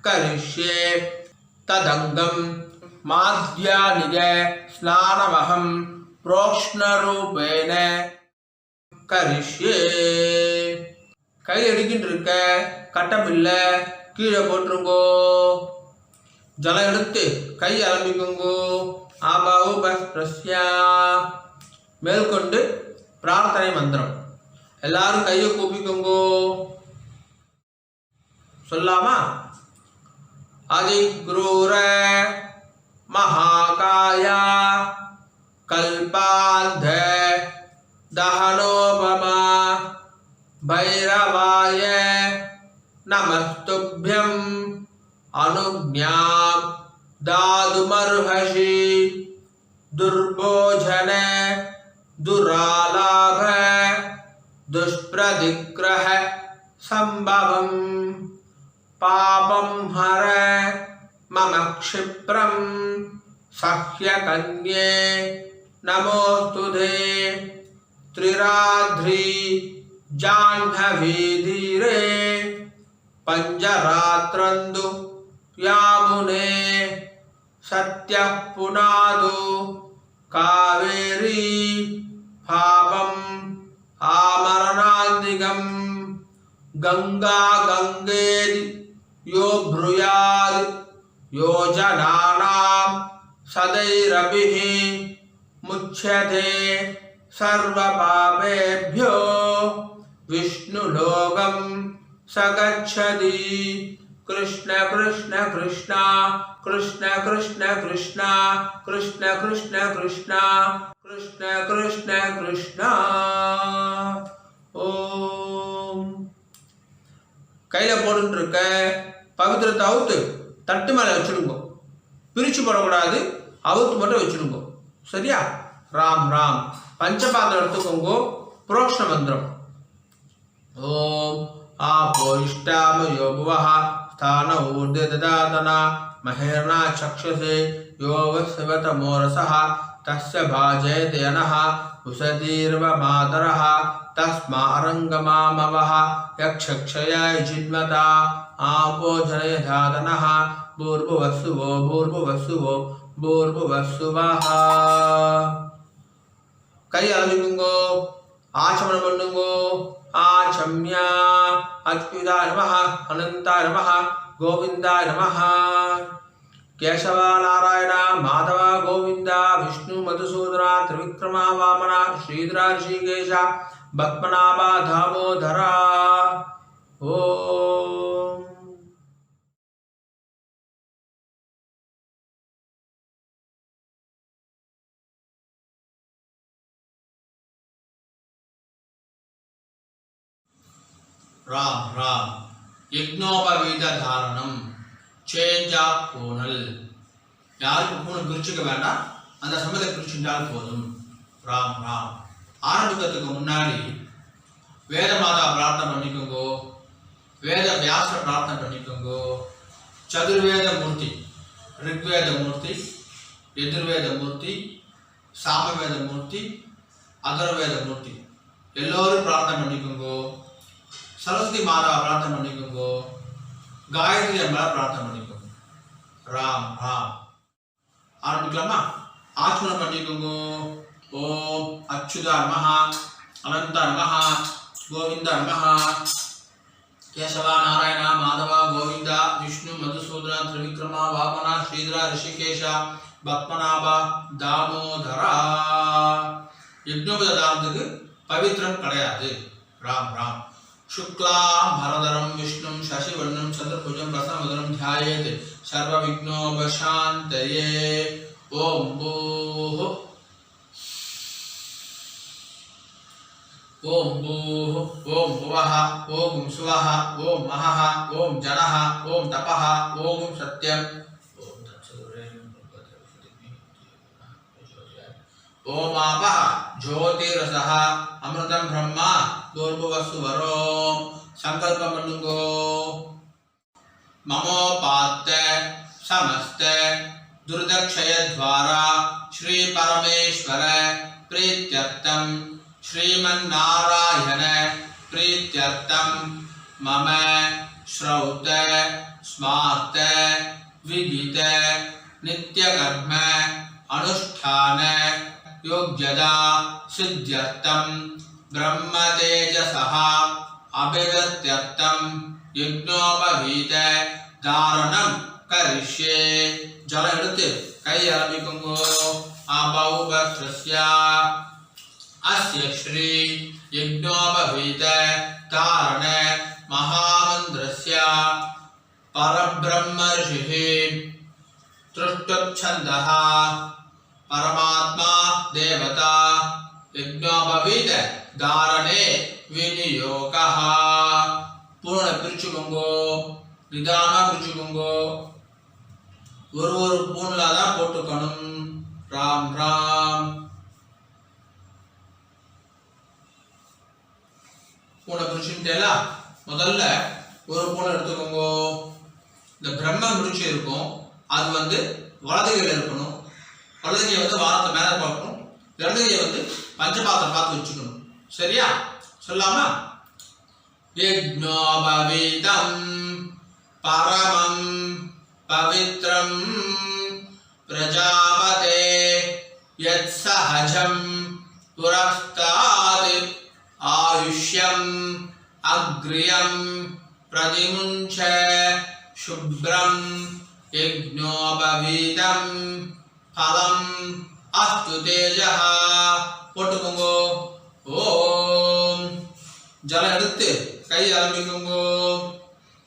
करिष्ये तदंगम माध्यानिज स्नानमहं प्रोक्ष्णरूपेण करिष्ये கை அடிக்கிட்டு இருக்க கட்டப்பில்லை கீழே போட்டுருங்கோ ஜலம் எடுத்து கை அலம்பிக்குங்கோ ஆபாவு பஸ்யா மேற்கொண்டு பிரார்த்தனை மந்திரம் எல்லாரும் கையை கூப்பிக்கோங்கோ. சொல்லாமா? அதிக்ரூர மகாகாய கல்பாந்த தஹனோபமா பைரவாய நமஸ்துப்யம் அனுஜ்ஞாம் தாதுமர்ஹசி துர்போஜன துராலாப दुष्प्रदिग्रह संभवं पापं हर मम क्षिप्रं सह्यकन्ये नमोस्तुते त्रिराध्री जाह्नवीधीरे पंजरात्रंदु यामुने सत्यः पुनादु कावेरी पापं आमरणादिगम गंगा गंगेदि यो ब्रूयाद योजनानां सदैरभिः मुच्यते सर्वपापेभ्यो विष्णुलोकं सगच्छति. कृष्ण कृष्ण कृष्ण कृष्ण कृष्ण कृष्ण कृष्ण कृष्ण कृष्ण कृष्ण कृष्ण कृष्ण. ஓம். கையில போட்டு இருக்க பவித்திரத்தை அவுத்து தட்டு மேலே வச்சுடுங்க. பிரிச்சு போடக்கூடாது, அவுத்து மட்டும் வச்சுடுங்க. சரியா? ராம் ராம். பஞ்சபாத்திரம் எடுத்துக்கோங்க. புரோக்ஷண மந்திரம். ஓம் आपो इष्टामयो भुवः स्थान ऊर्ध्वे ददातना महेर्ना चक्षसे यो वस्वतमोरसः तस्य भाजयते अनः उषतीर्वमातरः तस्मा अरङ्गमामवः यक्षक्षयाय जिन्वता आपो जनयधातनः भूर्भुवस्सुवो भूर्भुवस्सुवो भूर्भुवस्सुवः. कई अलविंगो आचमन பண்ணுங்கோ. आचम्या अच्युताय नमः अनंताय नमः गोविंदाय नमः. केशव नारायण माधव गोविंद विष्णु मधुसूदन त्रिविक्रमा वामन श्रीधर ऋषिकेश पद्मनाभ दामोदर. ओम. ராம் ராம். யக்னோபவீத தாரணம். சேஞ்ச் ஆஃப் பூனல். யாருக்கு பூனை பிரிச்சுக்க வேண்டாம், அந்த சமயத்தை பிரிச்சுட்டால் போதும். ராம் ராம். ஆரம்பிக்கிறதுக்கு முன்னாடி வேத மாதா பிரார்த்தனை பண்ணிக்கோங்கோ. வேத வியாச பிரார்த்தனை பண்ணிக்கோங்கோ. சதுர்வேத மூர்த்தி, ரிக்வேத மூர்த்தி, எதிர்வேத மூர்த்தி, சாமவேத மூர்த்தி, அதர்வேத மூர்த்தி எல்லோரும் பிரார்த்தனை பண்ணிக்கோங்கோ. सरस्वती माता प्रार्थना பண்ணிக்கோங்க. गायत्री अम्मा प्रार्थना பண்ணிக்கோங்க. राम राम. ஆரம்பிக்கலாமா? ஆச்சமனம் பண்ணிக்கோங்க. ஓம் அச்சுதாய நமः अनंताय नमः गोविंदाय नमः केशव नारायण माधव गोविंद विष्णु मधुसूदन त्रिविक्रमा वामन श्रीधर ऋषिकेश पद्मनाभ दामोदर. யஜ்னோபத தானத்துக்கு பவித்திரம் கிடையாது. ராம் ராம். शुक्लां भरधरं विष्णुं शशिवर्णं चंद्रभुजं प्रसन्नवदनं ध्यायेत् सर्वविघ्नोपशान्तये. ओम भूः ओम भूः ओम भुवः ओम सुवः ओम महः ओम जनः ओम तपः ओम सत्यम् ओम आपः ज्योतिरसः अमृतं ब्रह्म भूर्भुवस्सुवरों. संकल्पम பண்ணுங்கோ. ममोपात्त समस्त दुर्दक्षय द्वारा श्री परमेश्वर प्रीत्यर्थम श्रीमन्नारायण प्रीत्यर्थम मम श्रौत स्मार्त विदित नित्यकर्म अनुष्ठान योग्यता सिद्ध्यर्थम ब्रह्मतेजसः अभिवृद्ध्यर्थम यज्ञोपवीत धारणम करिष्ये. जल எடுத்து கை ஆரம்பிக்குங்கோ. ஆபௌபஸ்ய அஸ்ய ஸ்ரீ यज्ञोपवीत तारण महामंत्रस्य परब्रह्म ऋषिः तृष्टुप्छन्दः परमात्मा देवता यज्ञोपवीत धारणे विनियोगः पूर्ण பிரிச்சுக்கோங்கோ நிதானமா பிரிச்சுக்கோங்கோ ஒரு பூன்ல தான் போட்டுக்கணும் ராம் ராம் பூனை பிரிச்சுட்டேல முதல்ல ஒரு பூனை எடுத்துக்கோங்க இந்த பிரம்ம முடிச்சு இருக்கும் அது வந்து வலது கையில இருக்கணும் வலது கையை வந்து வாரத்தை மேல பார்க்கணும் இடது கையை வந்து பஞ்சபாத்திரம் பார்த்து வச்சுக்கணும் சரியா சொல்லாமா யஜ்ஞோபவீதம் பரமம் பவித்ரம் பிரஜாபதே யத் சஹஜம் புரஸ்தாத் ஆயுஷ்யம் அக்ரியம் பிரதிமுஞ்ச சுப்ரம் யஜ்ஞோபவீதம் பலம் அஸ்து தேஜஹ போட்டுக்கோங்கோ ஓம் ஜலம் எடுத்து கை ஆரம்பிக்குங்கோ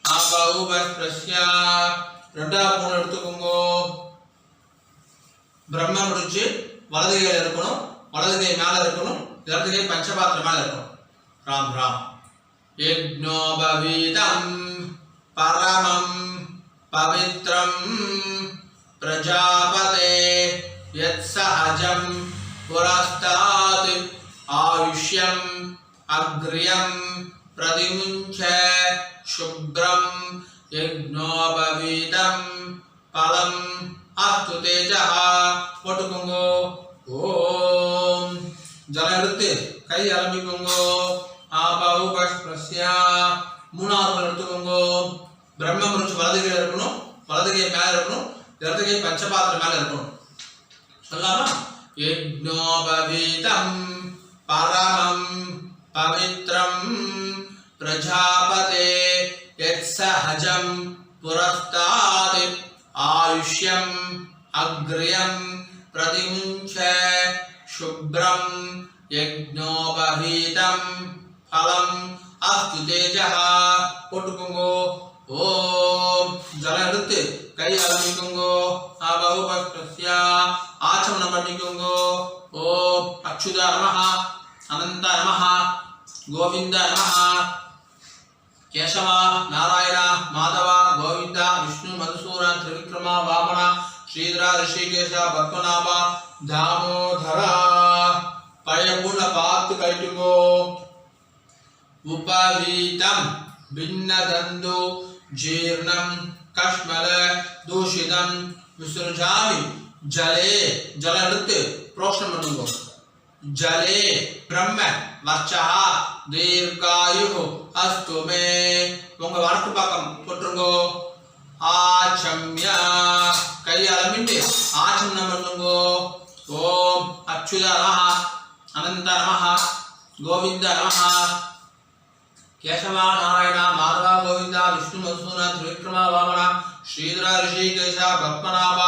ஆபாவுபஸ்ப்ரஸ்யா ரெண்டாவது பூனை எடுத்துக்கோங்கோ பிரம்ம முடிச்சு வலது கையில் இருக்கணும் வலது கை மேல இருக்கணும் இடது கை பஞ்சபாத்திரம் மேல இருக்கணும் ராம் ராம் யஜ்ஞோபவீதம் பரமம் பவித்ரம் பிரஜாபதே யத் சஹஜம் புரஸ்தாத் ஆயுஷ்யம் அக்ரியம் பிரதிமுஞ்ச சுப்ரம் யஜ்ஞோபவீதம் பலம் அஸ்து தேஜஹ போட்டுக்கோங்கோ ஓம் ஜலம் எடுத்து கை ஆரம்பிக்கோங்கோ ஆபாவுபஸ்ப்ரஸ்யா மூணாவது எடுத்துக்கோங்கோ பிரம்ம முடிச்சு வலது கையில் இருக்கணும் வலது கை மேல இருக்கணும் இடது கை பஞ்சபாத்திரம் மேல இருக்கணும் சொல்லாமா யஜ்ஞோபவீதம் பரமம் பவித்ரம் பிரஜாபதே யத் சஹஜம் புரஸ்தாத் ஆயுஷ்யம் அக்ரியம் பிரதிமுஞ்ச சுப்ரம் யஜ்ஞோபவீதம் பலம் அஸ்து தேஜஹ போட்டுக்கோங்கோ ஓம் ஜலம் எடுத்து கை ஆரம்பிக்குங்கோ ஆபாவுபஸ்ப்ரஸ்யா ஆச்சமனம் பண்ணிக்கோங்கோ ஓம் அச்சுதா நமஹ அனந்த நமஹ கோவிந்த நமஹ கேசவ நாராயண மாதவ கோவிந்த விஷ்ணு மதுசூதன திரிவிக்ரம வாமன ஸ்ரீதர ரிஷிகேஷ பத்மநாப தாமோதரா பழைய பூனை பார்த்து கழிட்டுங்கோ உபவீதம் பின்னதந்து ஜீர்ணம் கஷ்மல தூஷிதம் விசுருஜாமி ஜலே ஜலம் எடுத்து புரோஷனம் பண்ணுங்கோ ஜலே பிரம்ம வர்ச்சா தீர்காயு அஸ்து மே உங்க வடக்கு பக்கம் போட்டுருங்கோ ஆச்சம்ய கையால மிண்டு ஆச்சமனம் பண்ணுங்கோ ஓம் அச்சுத நமஹ அனந்த நமஹ கோவிந்த நமஹ கேசவ நாராயண மாதவ கோவிந்த விஷ்ணு மதுசூதன திரிவிக்ரம வாமன ஸ்ரீதர ரிஷிகேஷ பத்மநாப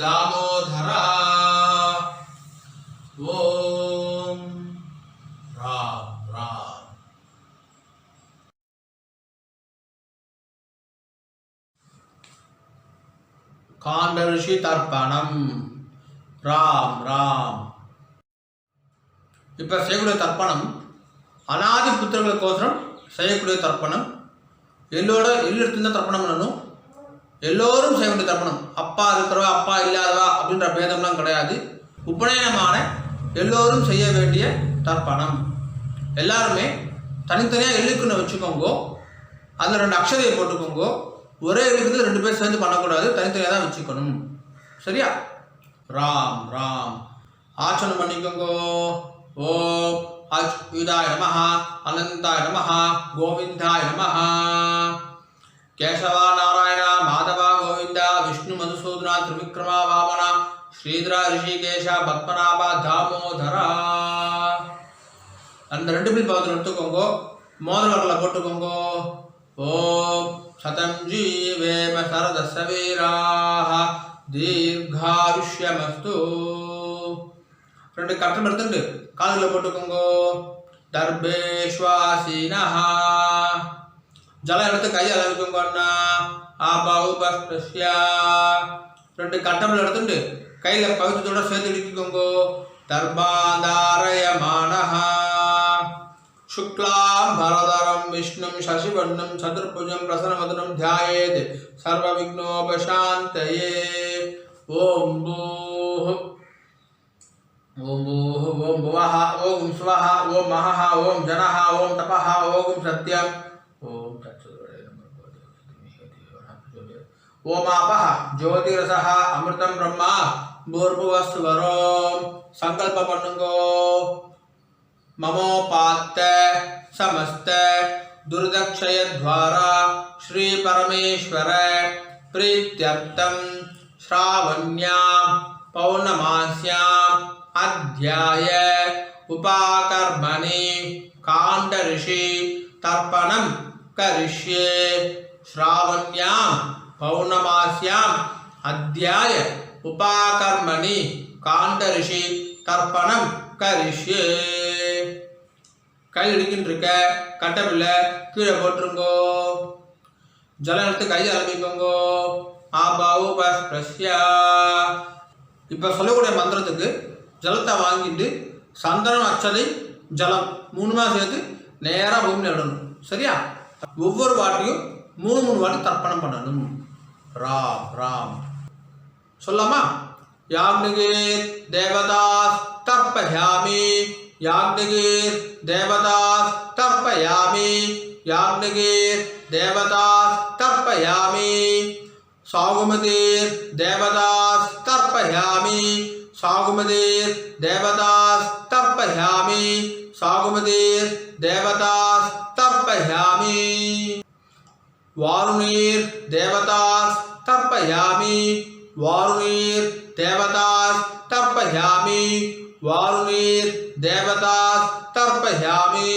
தாமோதர ஓம் ராம் ராம் காண்ட ரிஷி தர்ப்பணம் ராம் ராம் இப்ப செய்யக்கூடிய தர்ப்பணம் அனாதி புத்திரர்களுக்கோசரம் செய்யக்கூடிய தர்ப்பணம் எல்லோரும் தர்ப்பணம் பண்ணணும் எல்லோரும் செய்ய வேண்டிய தர்ப்பணம் அப்பா இருக்கிறவா அப்பா இல்லாதவா அப்படின்ற பேதம்லாம் கிடையாது உபநயனமான எல்லோரும் செய்ய வேண்டிய தர்ப்பணம் எல்லாருமே தனித்தனியாக எள்ளுக்குன்னு வச்சுக்கோங்கோ அதில் 2 அக்ஷதையை போட்டுக்கோங்கோ ஒரே எள்ளுக்கு 2 பேர் சேர்ந்து பண்ணக்கூடாது தனித்தனியாக தான் வச்சுக்கணும் சரியா ராம் ராம் ஆச்சனம் பண்ணிக்கோங்கோ ஓம் அச்சுதாய நமஹ அனந்தாய நமஹ கோவிந்தாய நமஹ கேசவ நாராயண மாதவ கோவிந்த விஷ்ணு மதுசூதன திரிவிக்ரம வாமன ஸ்ரீதர ரிஷிகேஷ பத்மநாப தாமோதர அந்த 2 பில் பவத்தில் எடுத்துக்கோங்க மோதிர வரல போட்டுக்கோங்க ஓம் சதம் ஜீவேம சரதஸ்ய வீராஹ தீர்காயுஷ்யமஸ்து 2 கட்டம் எடுத்துட்டு காதுல போட்டுக்கோங்க தர்பேஷ்வாசீனஹ. ஜலம் எடுத்து கையை அளவுக்குங்கண்ணா. ஆபாவுபஸ்ய. 2 கட்டமில் எடுத்துட்டு கையில் பகுதியோட சேர்த்து இடிக்கோங்க. தர்பாந்தாரயமானஹ. சுக்லாம் பரதரம் விஷ்ணும் சசிவர்ணம் சதுர்புஜம் பிரசன்னவதனம் தியாயேத் சர்வ விக்னோபசாந்தயே. ஓம் பூஹ் ஓம் பூஹ் ஓம் புவஹ ஓம் ஸ்வஹ ஓம் மஹஹ ஓம் ஜனஹ ஓம் தபஹ ஓம் சத்யம் ஓம் ஓம் ஆபஹ ஜோதிரசஹ அமிர்தம் பிரம்மா பூர்புவஸ்வரோம். சங்கல்பம் பண்ணுங்கோ. மமோபாத்த समस्त दुर्दक्षय द्वारा श्री परमेश्वर प्रीत्यर्थम श्रावण्यां पौर्णमास्यां अध्याय उपाकर्मणि कांड ऋषि तर्पणं करिष्ये. श्रावण्यां पौर्णमास्यां अध्याय उपाकर्मणि कांड ऋषि तर्पणं करिष्ये. கையில் இடிக்கின்றிருக்க கட்டப்பில்லை கீழே போட்டுருங்கோ. ஜலம் எடுத்து கையை ஆரம்பிக்கோங்கோ. ஆபாவு பஸ்யா. இப்போ சொல்லக்கூடிய மந்திரத்துக்கு ஜலத்தை வாங்கிட்டு சந்தனம் அச்சதை ஜலம் 3 சேர்த்து நேராக பூமியில் இடணும். சரியா? ஒவ்வொரு வாட்டியும் 3 வாட்டி தர்ப்பணம் பண்ணணும். ராம் ராம் சொல்லாமா? யாக்னிகீர் தேவதாஸ் தர்ப்பயாமி. याज्ञगीर देवतास तर्पयामि. याज्ञगीर देवतास तर्पयामि. सागुमतीर देवतास तर्पयामि. सागुमतीर देवतास तर्पयामि. सागुमतीर देवतास तर्पयामि. वारुणीर देवतास तर्पयामि. वारुणीर देवतास तर्पयामि. वारुणीर देवतास तर्पयामि.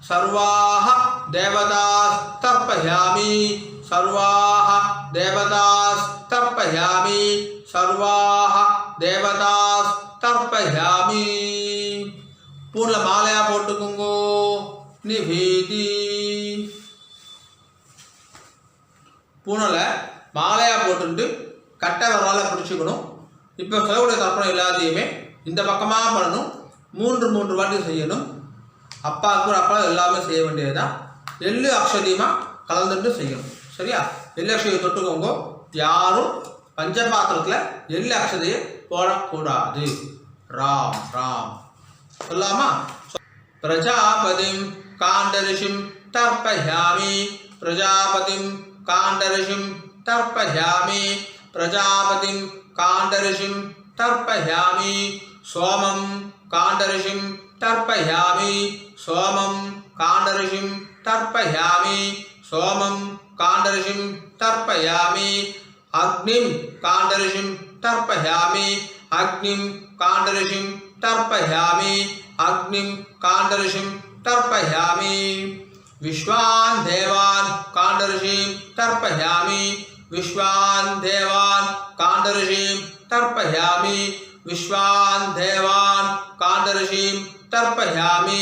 सर्वाः देवतास तर्पयामि. सर्वाः देवतास तर्पयामि. सर्वाः देवतास तर्पयामि. पूर्ण मालया पोट्टुकोंगो. निभीति पूर्णல மாலையா போட்டுட்டு கட்டை வரலால பிடிச்சுக்கணும். இப்போ சொல்லக்கூடிய தர்ப்பணம் எல்லாத்தையுமே இந்த பக்கமாக பண்ணணும். 3 வாட்டி செய்யணும். அப்பாவுக்கு அப்பா எல்லாமே செய்ய வேண்டியதுதான். எள்ளு அக்ஷதியமாக கலந்துட்டு செய்யணும். சரியா? எள்ளு அக்ஷதியை தொட்டுக்கோங்க. யாரும் பஞ்சபாத்திரத்தில் எள்ளு அக்ஷதியை போடக்கூடாது. ராம் ராம் சொல்லாமா? பிரஜாபதிம் காண்டரிஷிம் தர்ப்பயாமி. பிரஜாபதிம் காண்டரிஷிம் तर्पयामि. प्रजापतिं कांडऋषिं तर्पयामि. सोमं कांडऋषिं तर्पयामि. सोमं कांडऋषिं तर्पयामि. सोमं कांडऋषिं तर्पयामि. अग्निं कांडऋषिं तर्पयामि. अग्निं कांडऋषिं तर्पयामि. अग्निं कांडऋषिं तर्पयामि. विश्वान् देवान् कांडऋषिं तर्पयामि. विश्वान् देवान् कांडऋषिं तर्पयामि. विश्वान् देवान् कांडऋषिं तर्पयामि.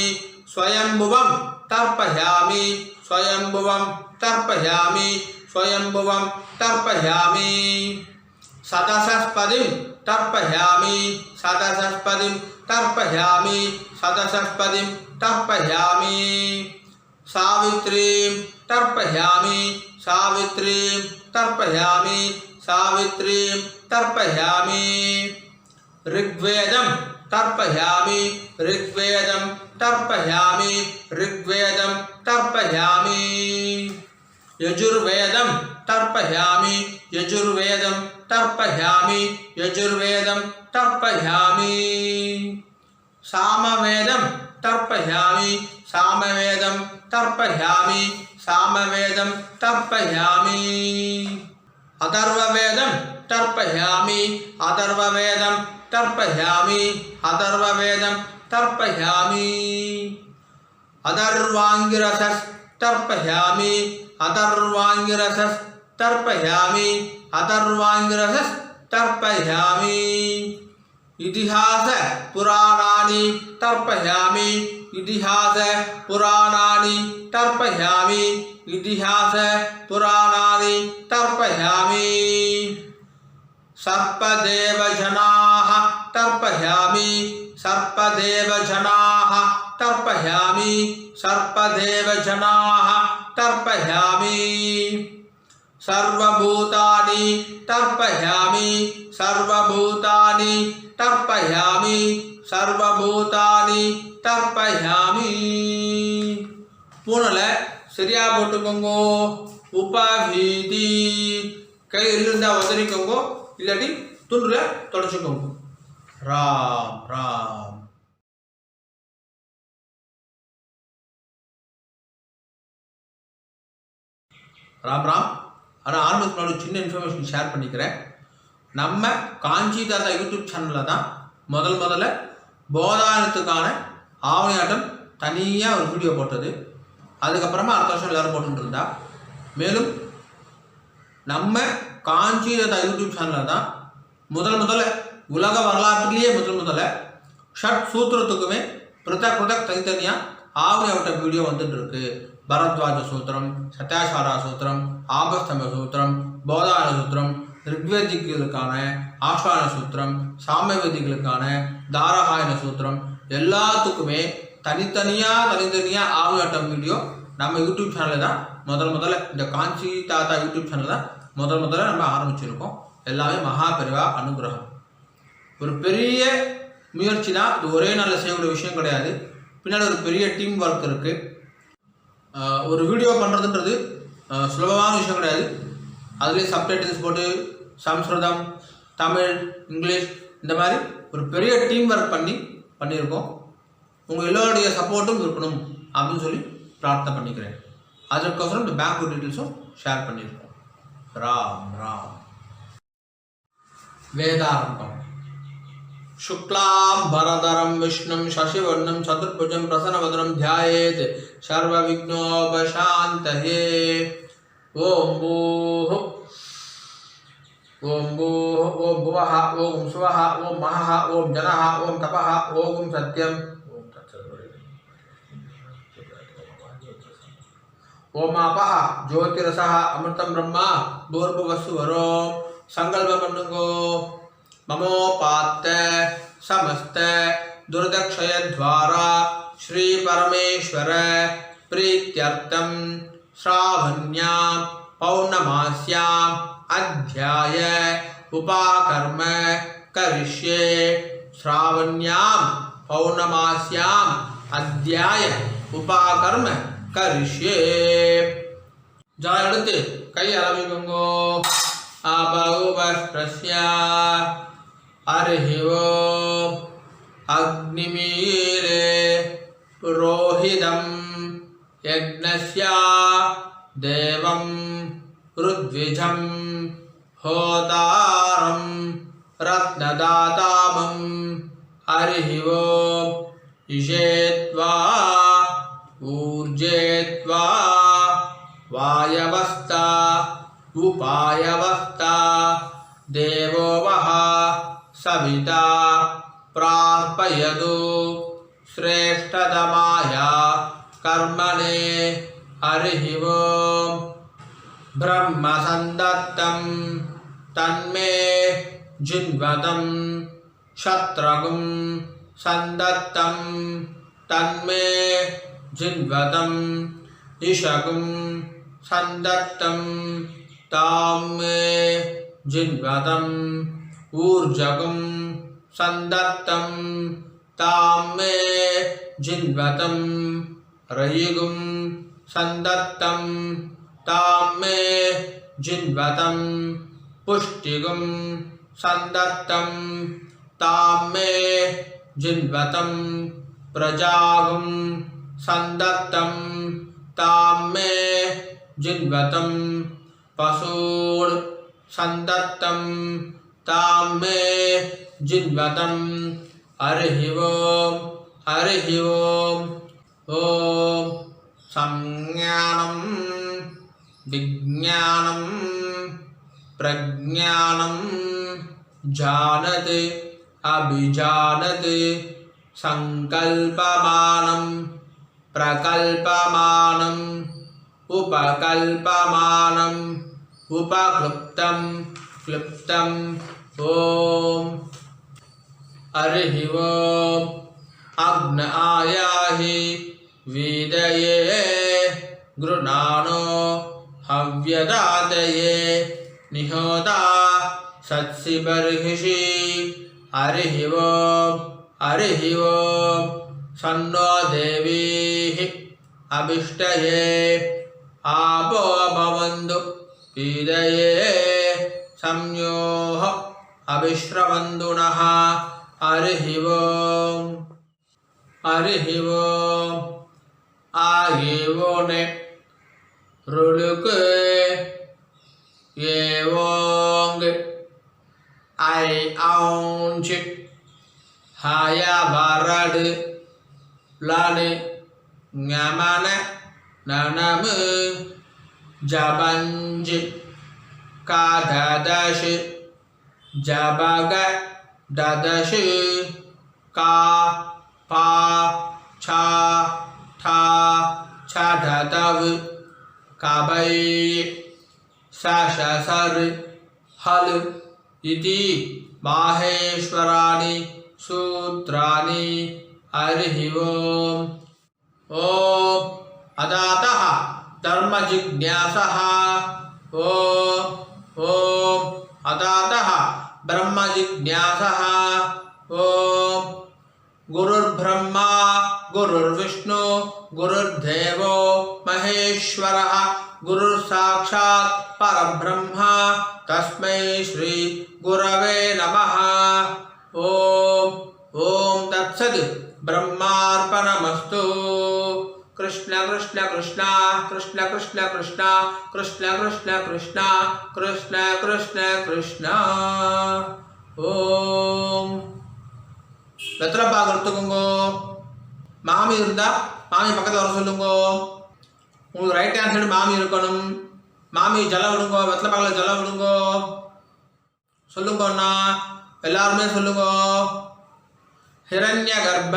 स्वयंभुवं तर्पयामि. स्वयंभुवं तर्पयामि. स्वयंभुवं तर्पयामि. सदसस्पतिं तर्पयामि. सदसस्पतिं तर्पयामि. सदसस्पतिं तर्पयामि. सावित्रीं तर्पयामि. सावित्रीं तर्पयामि. सावित्रीं तर्पयामि. ऋग्वेदं तर्पयामि. ऋग्वेदं तर्पयामि. ऋग्वेदं तर्पयामि. यजुर्वेदं तर्पयामि. यजुर्वेदं तर्पयामि. यजुर्वेदं तर्पयामि. सामवेदं तर्पयामि. सामवेदं तर्पयामि. सामवेदं तर्पयामि. अथर्ववेदं तर्पयामि. अथर्ववेदं तर्पयामि. अथर्ववेदं तर्पयामि. अथर्वाङ्गिरसस् तर्पयामि. अथर्वाङ्गिरसस् तर्पयामि. अथर्वाङ्गिरसस् तर्पयामि. इतिहास पुराणानि तर्पयामि. इतिहास पुराणानि तर्पयामि इतिहास पुराणानि तर्पयामि सर्पदेव जनाः तर्पयामि सर्पदेव जनाः तर्पयामि सर्पदेव जनाः तर्पयामि सर्वभूतानि तर्पयामि सर्वभूतानि तर्पयामि सर्वभूतानि तर्पयामि பூனலை சரியா போட்டுக்கோங்க. உபவீதி கையில் இருந்தால் உதறிக்கோங்க, இல்லாட்டி துண்டில் தொடச்சிக்கோங்க. ராம் ராம். ராம் ராம். ஆனால் ஆரம்பத்துக்கு முன்னாடி சின்ன இன்ஃபர்மேஷன் ஷேர் பண்ணிக்கிறேன். நம்ம காஞ்சி தாத்தா யூடியூப் சேனலில் தான் முதல்ல போதாயனத்துக்கான ஆவணியாட்டம் தனியாக ஒரு வீடியோ போட்டது. அதுக்கப்புறமா அடுத்த வருஷம் எல்லோரும் போட்டுட்டு இருந்தா. மேலும் நம்ம காஞ்சி தாத்தா யூடியூப் சேனலில் தான் முதல்ல உலக வரலாற்றுலேயே முதல்ல ஷட் சூத்திரத்துக்குமே பிரதக் தனித்தனியாக ஆவணியாட்ட வீடியோ வந்துட்டு இருக்கு. பரத்வாஜ சூத்திரம், சத்யாசாரா சூத்திரம், ஆபஸ்தம்ப சூத்திரம், போதாயன சூத்திரம், ரிக்வேதிகளுக்கான ஆஸ்வான சூத்திரம், சாமவேதிகளுக்கான தாரகாயன சூத்திரம், எல்லாத்துக்குமே தனித்தனியாக ஆவணியாட்டம் வீடியோ நம்ம யூடியூப் சேனலில் தான் முதல்ல இந்த காஞ்சி தாத்தா யூடியூப் சேனலில் தான் முதல்ல நம்ம ஆரம்பிச்சிருக்கோம். எல்லாமே மகா பெரிவா அனுகிரகம். ஒரு பெரிய முயற்சி தான் இது. ஒரே நாளில் செய்யக்கூடிய விஷயம் கிடையாது. பின்னாடி ஒரு பெரிய டீம் ஒர்க் இருக்குது. ஒரு வீடியோ பண்ணுறதுன்றது சுலபமான விஷயம் கிடையாது. அதுலேயே சப்டைட்டில்ஸ் போட்டு சம்ஸ்கிருதம், தமிழ், இங்கிலீஷ் இந்த மாதிரி ஒரு பெரிய டீம் ஒர்க் பண்ணியிருக்கோம். உங்கள் எல்லோருடைய சப்போர்ட்டும் இருக்கணும் அப்படின்னு சொல்லி பிரார்த்தனை பண்ணிக்கிறேன். அதற்கோசரம் இந்த பேங்க் டீட்டெயில்ஸும் ஷேர் பண்ணியிருக்கோம். ராம் ராம். வேதாரம்பம். शुक्लां भरधरं विष्णुं शशिवर्णं चतुर्भुजं प्रसन्नवदनं ध्यायेत् सर्वविघ्नोपशान्तये. ओम भूः ओम भुवः ओम सुवः ओम महः ओम जनः ओम तपः ओम सत्यं ओम आपः ज्योतिरसः अमृतं ब्रह्म भूर्भुवस्सुवरो. संकल्प பண்ணுங்கோ. ममोपात्त समस्त दुर्दक्षय द्वारा श्री परमेश्वर प्रीत्यर्थम श्रावण्यां पौर्णमास्यां अध्याय उपाकर्म करिष्ये. श्रावण्यां पौर्णमास्यां अध्याय उपाकर्म करिष्ये. जरा எடுத்து கை அளவிக்கோங்க. अभवस्त्रस्य हरिः ओम्. अग्निमीरे पुरोहितं यज्ञस्य देवं ऋद्विजं होतारं रत्नदातामं हरिः ओम्. इषेत्वा ऊर्जेत्वा वायवस्था उपायवस्था देवो वः सविता प्रार्पयतु श्रेष्ठतमाय कर्मणे. हरिः ओम्. ब्रह्मसन्दत्तं तन्मे जिन्वतं शत्रगुं सन्दत्तं तन्मे जिन्वतं इषगुं सन्दत्तं तामे जिन्वतं ऊर्जगुं सन्दत्तं तामे जिन्वतं रयिगुं सन्दत्तं तामे जिन्वतं पुष्टिगुं सन्दत्तं तामे जिन्वतं प्रजागुं सन्दत्तं तामे जिन्वतं पशून् सन्दत्तं तामे जिन्वतं. हरिः ओम्. हरिः ओम्. ओम संज्ञानं विज्ञानं प्रज्ञानं जानते अभिजानते संकल्पमानं प्रकल्पमानं उपकल्पमानं उपक्लुप्तं क्लुप्तं ओम हरिः ओम अग्नयाहि वेदये गृणानो हव्यदातये निहोता सत्सिबर्हिषि हरिः ओम सन्नो देवीः अभिष्टये आपो भवन्तु पीदये संयोः अभिश्रवन्तु नः हरिः ओम आयेवोने रुलुके येवोंग आई आउंच हाया बारड लाने न्यामाने ननम जबंज काददश जबग ददश का पा छा ठा छाधतव काबै सशसर हल इति माहेश्वराणि सूत्राणि हरिः ओम अदातः धर्म जिज्ञासः ओम अदातः ब्रह्म जिज्ञासः ओम गुरुर्ब्रह्मा गुरुर्विष्णु गुरुर्देवो महेश्वरः गुरुर्साक्षात् परब्रह्म तस्मै श्री गुरवे नमः ओम तत्सत् ब्रह्मार्पणमस्तु कृष्ण कृष्ण कृष्ण कृष्ण कृष्ण कृष्ण कृष्ण कृष्ण कृष्ण कृष्ण कृष्ण कृष्ण ओम வெத்தலை பாக்கு எடுத்துக்கோங்க. மாமி இருந்தால் மாமி பக்கத்தில் வர சொல்லுங்க. உங்களுக்கு ரைட் ஹேண்ட் சைடு மாமி இருக்கணும். மாமி ஜலம் விடுங்க, வெத்தலை பாக்கில் ஜலம் விடுங்க. சொல்லுங்கண்ணா, எல்லாருமே சொல்லுங்க. ஹிரண்ய கர்ப்ப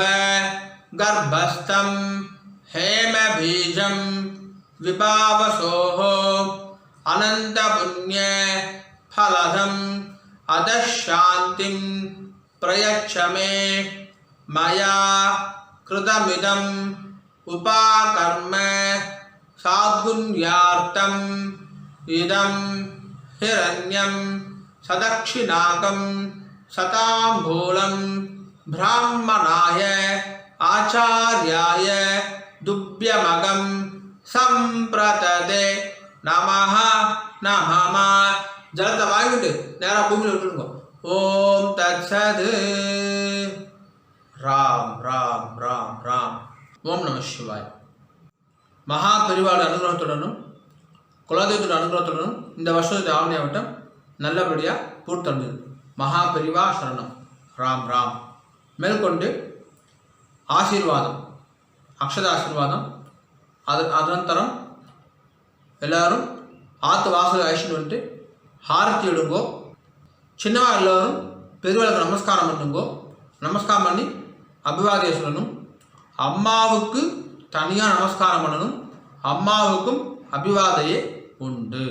கர்ப்பஸ்தம் ஹேம பீஜம் விபாவசோஹோ அனந்த புண்ணிய ஃபலதம் அதசாந்திம் प्रयच्छ मे मया कृतमिदं उपाकर्म साद्गुण्यार्थं इदं हिरण्यं सदक्षिणाकं शताम्बूलं ब्राह्मणाय आचार्याय दुभ्यमगं संप्रतते नमः नमः. जलத்தை வாங்கிட்டு நேராக பூமியில் விட்டுருங்க. ओम तत्सद राम राम राम राम ओम नमः शिवाय. மகா பெரிவாளர் அனுகிரகத்துடனும் குலதெய்வத்தோட அனுகிரகத்துடனும் இந்த வருஷத்து ஆவணி ஆவட்டம் நல்லபடியாக பூர்த்தடைந்தது. மகா பெரிவா சரணம். ராம் ராம். மேற்கொண்டு ஆசீர்வாதம், அக்ஷத ஆசீர்வாதம். அதனந்தரம் எல்லாரும் ஆற்று வாசல் அழிச்சுட்டு வந்துட்டு ஹாரத்தி எடுங்கோ. சின்னவா எல்லோரும் பெரியவளுக்கு நமஸ்காரம் பண்ணுங்கோ. நமஸ்காரம் பண்ணி அபிவாதியை சொல்லணும். அம்மாவுக்கு தனியாக நமஸ்காரம் பண்ணணும். அம்மாவுக்கும் அபிவாதையே உண்டு.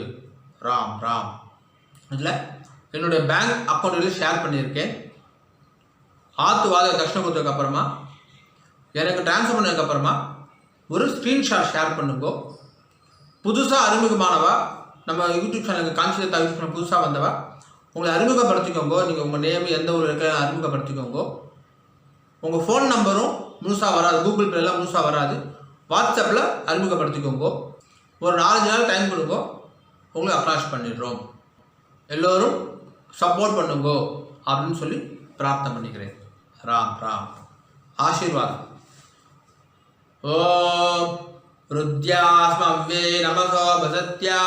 ராம் ராம். இதில் என்னுடைய பேங்க் அக்கௌண்ட்டில் ஷேர் பண்ணியிருக்கேன். ஆற்று வாதக தர்ஷனம் கொடுத்ததுக்கப்புறமா எனக்கு ட்ரான்ஸ்ஃபர் பண்ணதுக்கப்புறமா ஒரு ஸ்க்ரீன்ஷாட் ஷேர் பண்ணுங்கோ. புதுசாக அறிமுகமானவா நம்ம யூடியூப் சேனலுக்கு காஞ்சிதேத்தா யூஸ் பண்ண புதுசாக வந்தவா உங்களை அறிமுகப்படுத்திக்கோங்க. நீங்கள் உங்கள் நேம் எந்த ஊரில் இருக்க அறிமுகப்படுத்திக்கோங்க. உங்கள் ஃபோன் நம்பரும் முழுசாக வராது, கூகுள் பேலாம் முழுசாக வராது. வாட்ஸ்அப்பில் அறிமுகப்படுத்திக்கோங்க. ஒரு 4 நாள் டைம் கொடுங்க, உங்களை அப்ரோச் பண்ணிடுறோம். எல்லோரும் சப்போர்ட் பண்ணுங்கோ அப்படின்னு சொல்லி பிரார்த்தனை பண்ணிக்கிறேன். ராம் ராம். ஆசீர்வாதம். ஓம் ருத்யாஸ்மவ்யே நமசோ வசத்யா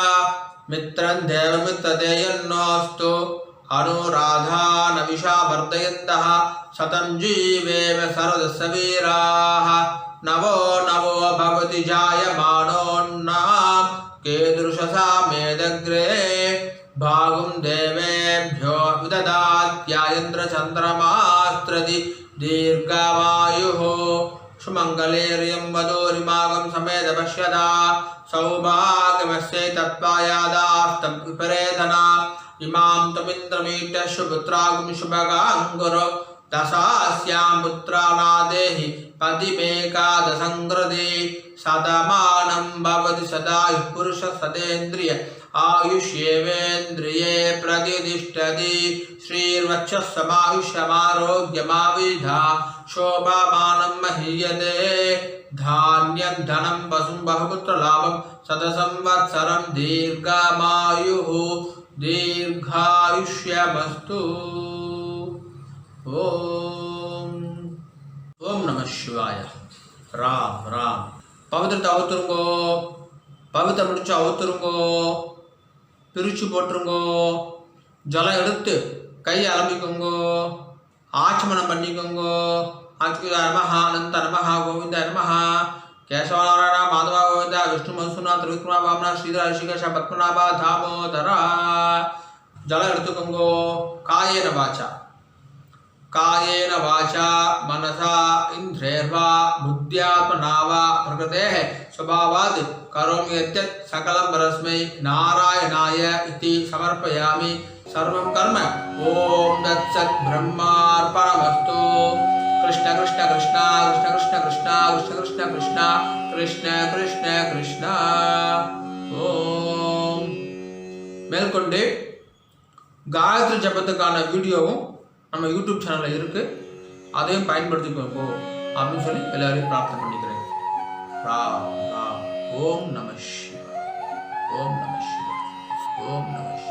मित्रं देवमित्रदेयन्नोऽस्तु अनुराधा नविषा वर्धयन्तः शतं जीवेम सरदस्य वीराः नवो नवो भगवति जायमानोन्नाम कीदृशसा मेदग्रे भागं देवेभ्यो विददात्यायन्द्रचन्द्रमास्त्रदि दीर्घावायुः सुमङ्गलेर्यं वधूरिमागं समेत पश्यदा सौभाग्यमस्यै तत्त्वायादास्तं विपरेधना इमां त्वमिन्द्रमीट्य सुपुत्रागं शुभगाङ्गुरो दशास्यां पुत्रानादेहि पतिमेकादशङ्कृते सदमानं भवति सदायुः पुरुषः सदेन्द्रिय आयुष्येवेन्द्रिये प्रतिष्ठति श्रीर्वक्षस्समायुष्यमारोग्यमाविधा शोभामानं महीयते धान्यं धनं वसुं बहुपुत्रलाभं शतसंवत्सरं दीर्घमायुः दीर्घायुष्यमस्तु। ओम नमः शिवाय। राम राम। பவித்திரத்தை அவுத்துருங்கோ, பவித்திரம் முடிச்சு அவுத்துருங்கோ, பிரிச்சு போட்டுருங்கோ, ஜலம் எடுத்து கையை அலம்பிக்கோங்கோ, ஆச்சமனம் பண்ணிக்கோங்கோ. அச்சுதாய நமஹ, அனந்த நமஹ, கோவிந்தாய நமஹ, கேசவநாராயண மாதவ கோவிந்த, விஷ்ணு மதுசூதன திரிவிக்ரம வாமன ஸ்ரீதர ரிஷிகேஷ பத்மநாப தாமோதரா. ஜலம் எடுத்துக்கோங்கோ. காயேன வாச்சா, कायेन वाचा मनसा इन्द्रियैर्वा बुद्ध्यात्मना वा प्रकृतेः स्वभावात् करोमि यद्यत् सकलं परस्मै नारायणाय इति समर्पयामि। सर्वं कर्म ओम तत्सत् ब्रह्मार्पणमस्तु। कृष्ण कृष्ण कृष्ण कृष्ण कृष्ण कृष्ण कृष्ण कृष्ण कृष्ण कृष्ण कृष्ण कृष्ण ओम। மேற்கொண்டு காயத்ரி ஜபத்துக்கான வீடியோவும் நம்ம யூடியூப் சேனலில் இருக்குது, அதையும் பயன்படுத்திக்கோ அப்படின்னு சொல்லி எல்லாரையும் பிரார்த்தனை பண்ணிக்கிறேன். ராம் ராம். ஓம் நம சிவாய. ஓம் நம சிவாய. ஓம் நம சிவாய.